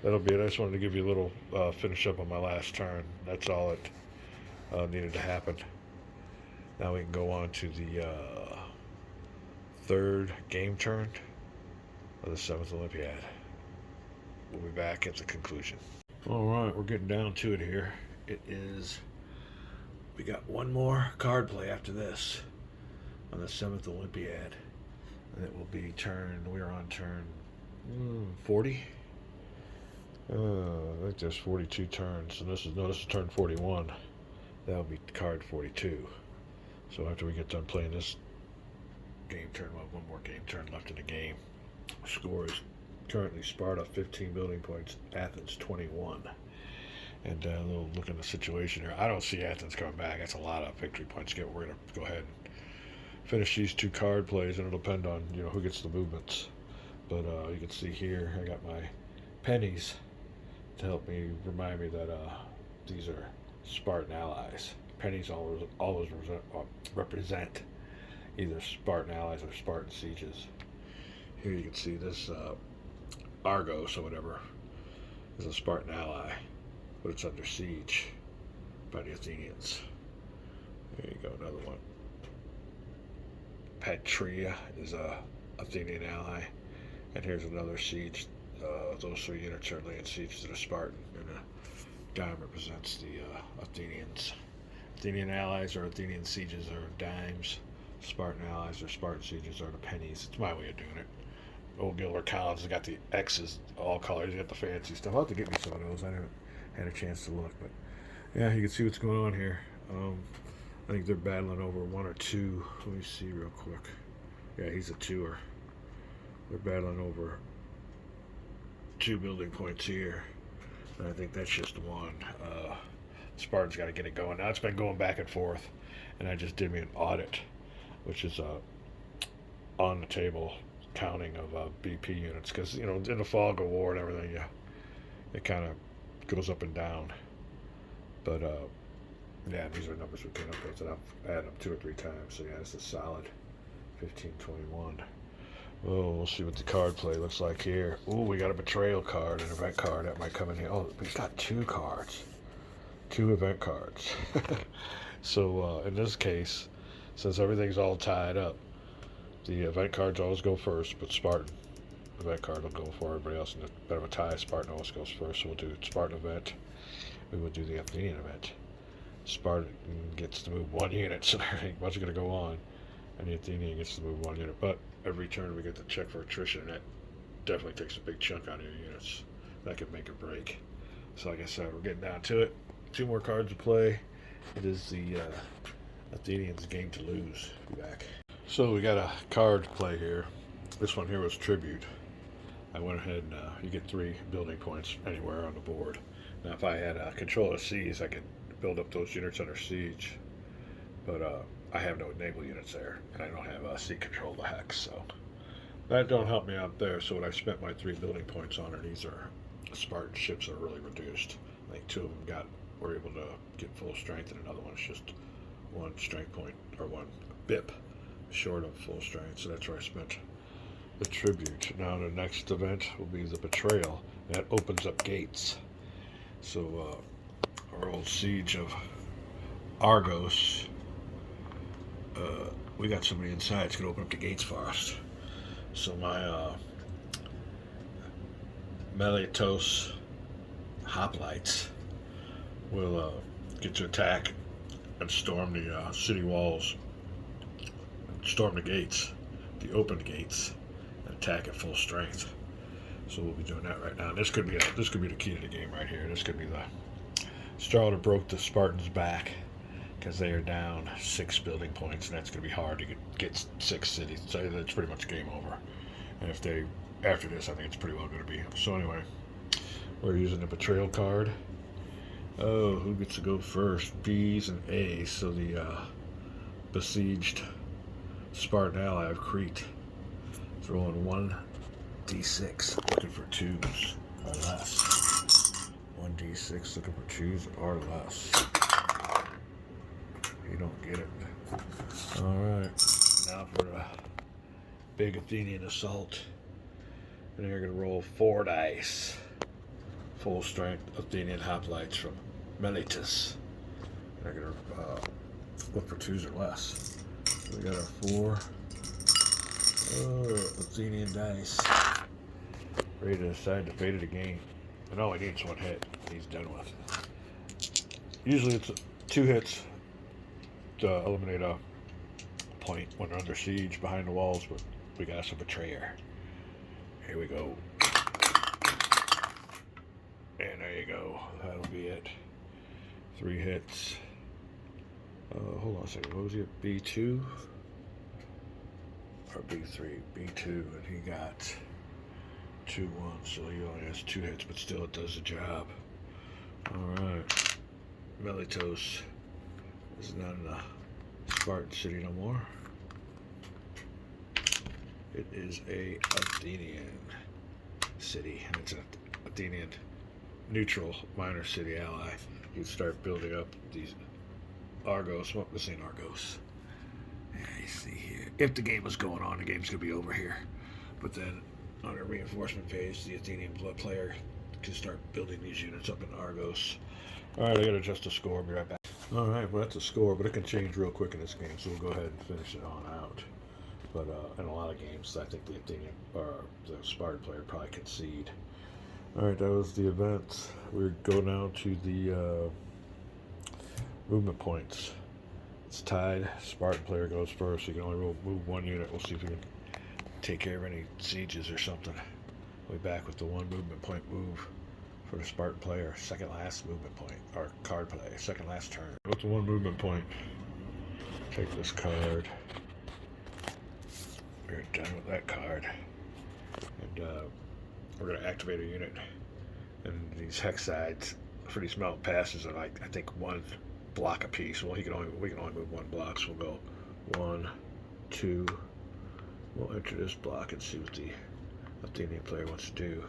that'll be it. I just wanted to give you a little finish up on my last turn. That's all it needed to happen. Now we can go on to the third game turn of the 7th Olympiad. We'll be back at the conclusion. All right, we're getting down to it here. We got one more card play after this on the 7th Olympiad. And it will be we're on turn 40. I think there's 42 turns. And this is turn 41. That'll be card 42. So after we get done playing this game turn, we'll have one more game turn left in the game. Score is currently Sparta 15 building points, Athens 21. And a little look at the situation here. I don't see Athens coming back. That's a lot of victory points. We're going to go ahead and finish these two card plays, and it'll depend on who gets the movements. But you can see here, I got my pennies to help me remind me that these are Spartan allies. Pennies always represent either Spartan allies or Spartan sieges. Here you can see this Argos or whatever is a Spartan ally, but it's under siege by the Athenians. There you go, another one. Betrayal is a Athenian ally, and here's another siege. Those 3 units are laying siege to the Spartan, and a dime represents the Athenians. Athenian allies or Athenian sieges are dimes. Spartan allies or Spartan sieges are the pennies. It's my way of doing it. Old Gilbert Collins has got the X's all colors. He's got the fancy stuff. I'll have to get me some of those. I haven't had a chance to look, but yeah, you can see what's going on here. I think they're battling over 1 or 2. Let me see real quick. Yeah, he's a 2er. They're battling over 2 building points here. And I think that's just 1. Spartan's got to get it going. Now it's been going back and forth, and I just did me an audit, which is on the table counting of BP units, because in the fog of war and everything, it kind of goes up and down. But yeah, these are numbers we came up with, and I've added them 2 or 3 times. So yeah, this is solid. 1521. Oh, we'll see what the card play looks like here. Oh, we got a betrayal card, an event card that might come in here. Oh, we've got 2 cards. 2 event cards. So in this case, since everything's all tied up, the event cards always go first, but Spartan event card will go for everybody else. In a bit of a tie, Spartan always goes first. So we'll do Spartan event. We will do the Athenian event. Spartan gets to move 1 unit, so there ain't much going to go on. And the Athenian gets to move 1 unit. But every turn we get to check for attrition, and that definitely takes a big chunk out of your units. That could make or break. So like I said, we're getting down to it. 2 more cards to play. It is the Athenians' game to lose. Be back. So we got a card to play here. This one here was Tribute. I went ahead and you get 3 building points anywhere on the board. Now if I had control of seas, I could build up those units under siege. But I have no naval units there, and I don't have sea control the hex, so that don't help me out there. So what I spent my 3 building points on, and these are Spartan ships are really reduced. I think 2 of them were able to get full strength, and another one's just 1 strength point or 1 BIP short of full strength. So that's where I spent the tribute. Now the next event will be the betrayal. That opens up gates. So our old siege of Argos, we got somebody inside. It's gonna open up the gates for us. So my Meletos hoplites will get to attack and storm the city walls, storm the gates, the opened gates, and attack at full strength. So we'll be doing that right now. This could be the key to the game right here. This could be the straw that broke the Spartans' back, because they are down 6 building points, and that's going to be hard to get 6 cities. So that's pretty much game over. And if they after this, I think it's pretty well going to be. So anyway, we're using the betrayal card. Oh, who gets to go first? B's and A's. So the besieged Spartan ally of Crete is rolling 1d6, looking for 2s or less. 1d6, looking for 2s or less. You don't get it. All right, now for the big Athenian assault. And you're going to roll 4 dice. Full strength Athenian hoplites from Miletus. And you're going to look for 2s or less. So we got our 4 Athenian dice. Ready to decide the fate of the game. And all he needs 1 hit. He's done with it. Usually it's 2 hits to eliminate a point when they're under siege behind the walls, but we got us a betrayer. Here we go. And there you go. That'll be it. 3 hits. Hold on a second. What was it? B2? Or B3? B2. And he got 2-1. So he only has 2 hits, but still it does the job. Alright. Miletus is not in the Spartan city no more. It is a Athenian city, and it's an Athenian neutral minor city ally. You start building up these Argos. Well, this ain't Argos. Yeah, you see here. If the game was going on, the game's gonna be over here. But then on a reinforcement phase, the Athenian player can start building these units up in Argos. Alright, I gotta adjust the score. I'll be right back. Alright, well that's a score, but it can change real quick in this game, so we'll go ahead and finish it on out. But in a lot of games, I think the Athenian or the Spartan player probably concede. Alright, that was the event. We go now to the movement points. It's tied. Spartan player goes first. You can only move 1 unit. We'll see if we can take care of any sieges or something. We'll be back with the 1 movement point move for the Spartan player. Second last movement point, or card play. Second last turn. What's the 1 movement point? Take this card. We're done with that card. And we're going to activate a unit. And these hex sides for these mountain passes are like, I think 1 block a piece. Well, we can only move 1 block, so we'll go 1, 2. We'll enter this block and see what the Athenian player wants to do.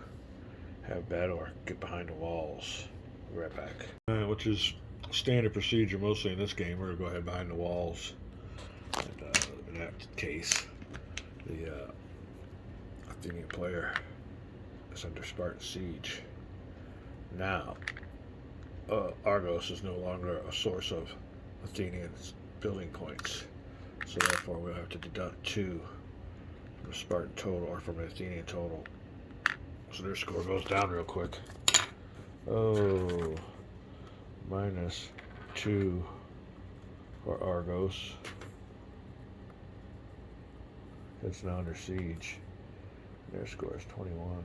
Have battle or get behind the walls. Be right back. Which is standard procedure mostly in this game. We're going to go ahead behind the walls. And in that case, the Athenian player is under Spartan Siege. Now, Argos is no longer a source of Athenian building points. So therefore we'll have to deduct 2 from the Spartan total or from the Athenian total. So their score goes down real quick. Oh, -2 for Argos. It's now under siege. Their score is 21.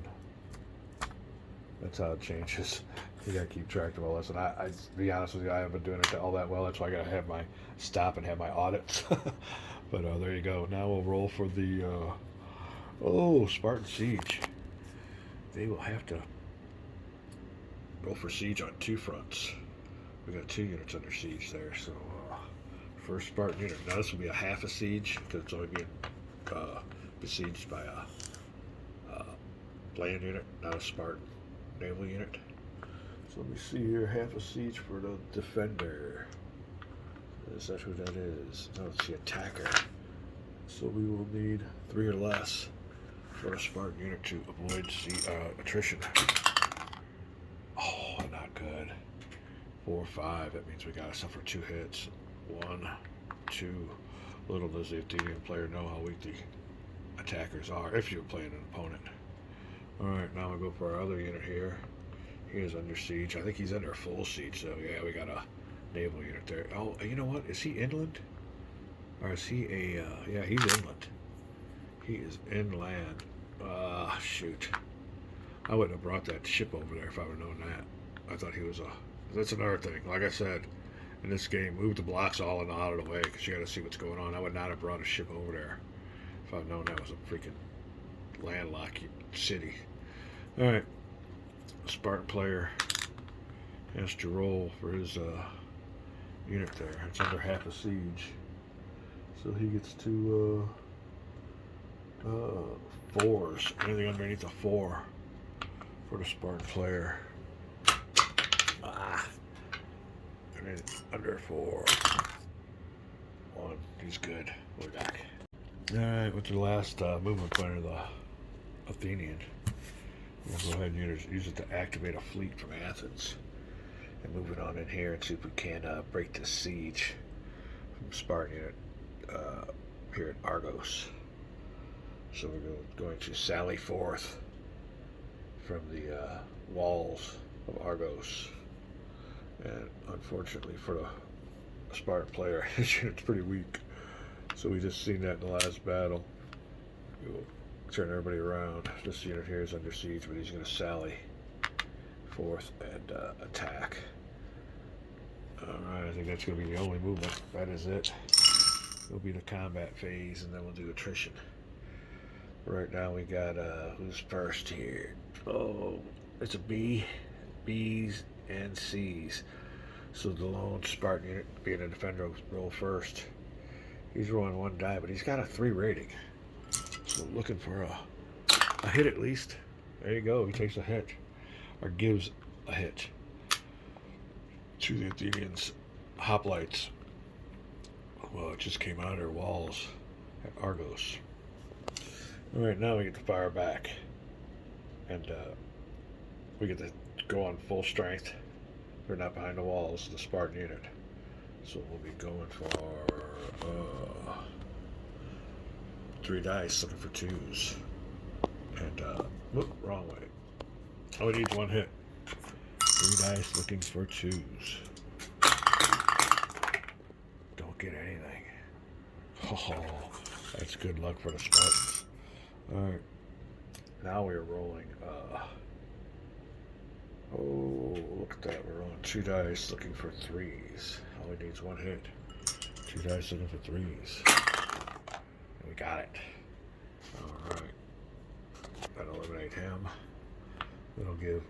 That's how it changes. You gotta keep track of all this. And I to be honest with you, I haven't been doing it all that well. That's why I gotta have my stop and have my audits. But there you go. Now we'll roll for the Spartan Siege. They will have to roll for siege on 2 fronts. We got 2 units under siege there. So first Spartan unit. Now this will be a half a siege because it's only being besieged by a land unit, not a Spartan naval unit. So let me see here, half a siege for the defender. Is that who that is? No, it's the attacker. So we will need 3 or less for a Spartan unit to avoid attrition. Oh, not good. 4, 5. That means we gotta suffer 2 hits. 1, 2. Little does the Athenian player know how weak the attackers are if you're playing an opponent. Alright, now we go for our other unit here. He is under siege. I think he's under full siege, so yeah, we got a naval unit there. Oh, you know what? Is he inland? Or is he a, yeah, he's inland. He is inland. Shoot. I wouldn't have brought that ship over there if I would have known that. I thought he was that's another thing. Like I said, in this game, move the blocks all out of the way because you got to see what's going on. I would not have brought a ship over there if I'd known that was a freaking landlocked city. Alright. Spartan player has to roll for his unit there. It's under half a siege. So he gets to 4s. Anything underneath a 4 for the Spartan player. And then under 4. 1. He's good. We're back. Alright, with the last movement point of the Athenian. We'll go ahead and use it to activate a fleet from Athens. And move it on in here and see if we can break this siege from Spartan unit here at Argos. So we're going to sally forth from the walls of Argos. And unfortunately for the Spartan player, his unit's pretty weak. So we just seen that in the last battle. We'll turn everybody around. This unit here is under siege, but he's going to sally forth and attack. Alright, I think that's going to be the only movement. That is it. It'll be the combat phase, and then we'll do attrition. Right now we got, who's first here? Oh, it's a B, B's, and C's. So the lone Spartan unit, being a defender, will roll first. He's rolling 1 die, but he's got a 3 rating. So looking for a hit at least. There you go, he takes a hit. Or gives a hit to the Athenians' hoplites. Well, it just came out of their walls at Argos. Alright, now we get to fire back. And we get to go on full strength. They're not behind the walls, the Spartan unit. So we'll be going for 3 dice, looking for 2s. And, whoop, wrong way. Oh, it needs 1 hit. 3 dice, looking for 2s. Don't get anything. Oh, that's good luck for the Spartans. Alright. Now we're rolling, oh, look at that. We're rolling 2 dice, looking for 3s. All he needs 1 hit. 2 dice, looking for 3s. And we got it. Alright. That'll eliminate him. That'll give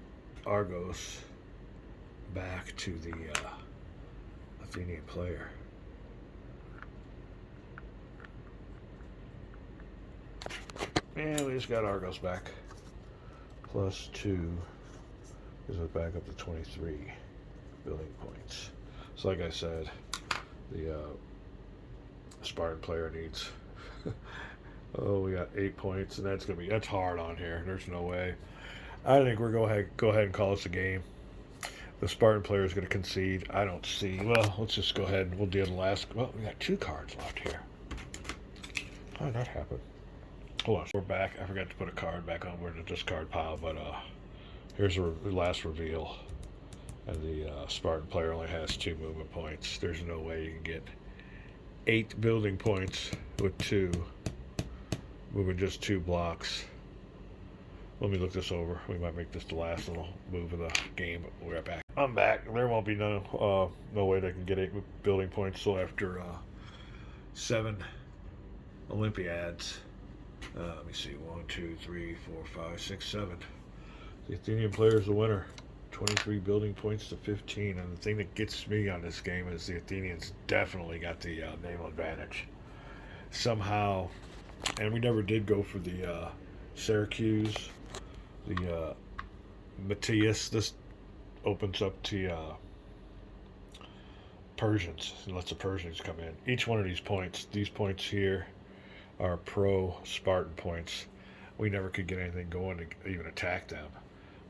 Argos back to the Athenian player. And we just got Argos back. Plus 2 gives us back up to 23 building points. So like I said, the Spartan player needs oh, we got 8 points, and that's hard on here. There's no way. I think we're go ahead and call this a game. The Spartan player is going to concede. I don't see. Well, let's just go ahead and we'll deal the last. Well, we got 2 cards left here. How did that happen? Hold on. We're back. I forgot to put a card back on. We're in the discard pile, but here's the last reveal. And the Spartan player only has 2 movement points. There's no way you can get 8 building points with 2. Moving just 2 blocks. Let me look this over. We might make this the last little move of the game, but we're back. I'm back. There won't be no way they can get 8 building points. So after 7 Olympiads, let me see, 1, 2, 3, 4, 5, 6, 7. The Athenian player is the winner. 23 building points to 15. And the thing that gets me on this game is the Athenians definitely got the naval advantage. Somehow, and we never did go for the Syracuse, the Matthias. This opens up to Persians and lets the Persians come in. Each one of these points here, are pro-Spartan points. We never could get anything going to even attack them.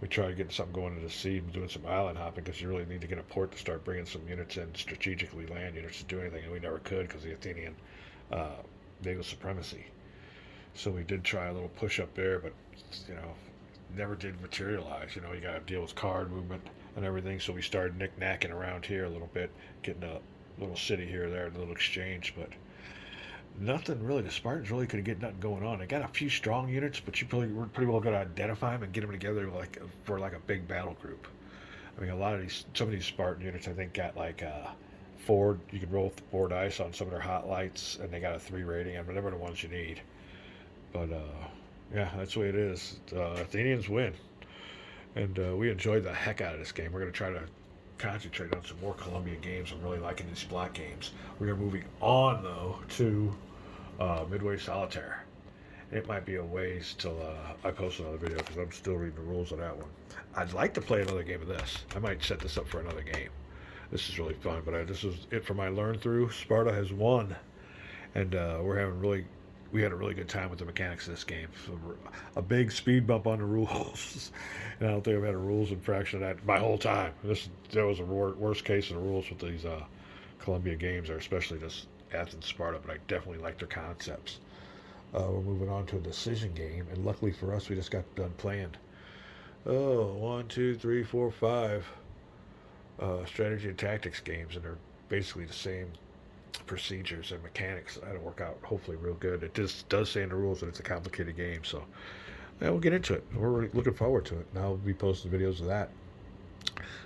We tried getting something going into the sea and doing some island hopping because you really need to get a port to start bringing some units in, strategically land units to do anything, and we never could because the Athenian naval supremacy. So we did try a little push up there, but never did materialize. You got to deal with card movement and everything. So we started knick-knacking around here a little bit, getting a little city here or there, a little exchange, but nothing really. The Spartans really couldn't get nothing going on. They got a few strong units, but you were pretty well going to identify them and get them together for a big battle group. I mean, some of these Spartan units, I think, got 4. You could roll 4 dice on some of their hoplites, and they got a 3 rating, and whatever the ones you need. But yeah, that's the way it is. Athenians win, and we enjoyed the heck out of this game. We're going to try to concentrate on some more Colombian games. I'm really liking these block games. We're moving on though to Midway Solitaire. It might be a ways till I post another video because I'm still reading the rules on that one. I'd like to play another game of this. I might set this up for another game. This is really fun, but this is it for my learn through. Sparta has won, and we're having really we had a really good time with the mechanics of this game. So a big speed bump on the rules, and I don't think I've had a rules infraction of that my whole time. That was a worst case of the rules with these Columbia games, or especially this Athens Sparta. But I definitely like their concepts. We're moving on to a decision game, and luckily for us, we just got done playing. Oh, 1, 2, 3, 4, 5 strategy and tactics games, and they're basically the same procedures and mechanics. That'll work out hopefully real good. It just does say in the rules that it's a complicated game, so yeah, we'll get into it. We're really looking forward to it. And I'll be posting videos of that.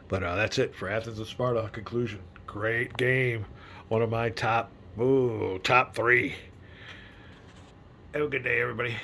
But that's it for Athens and Sparta. Conclusion: great game. One of my top 3. Have a good day, everybody.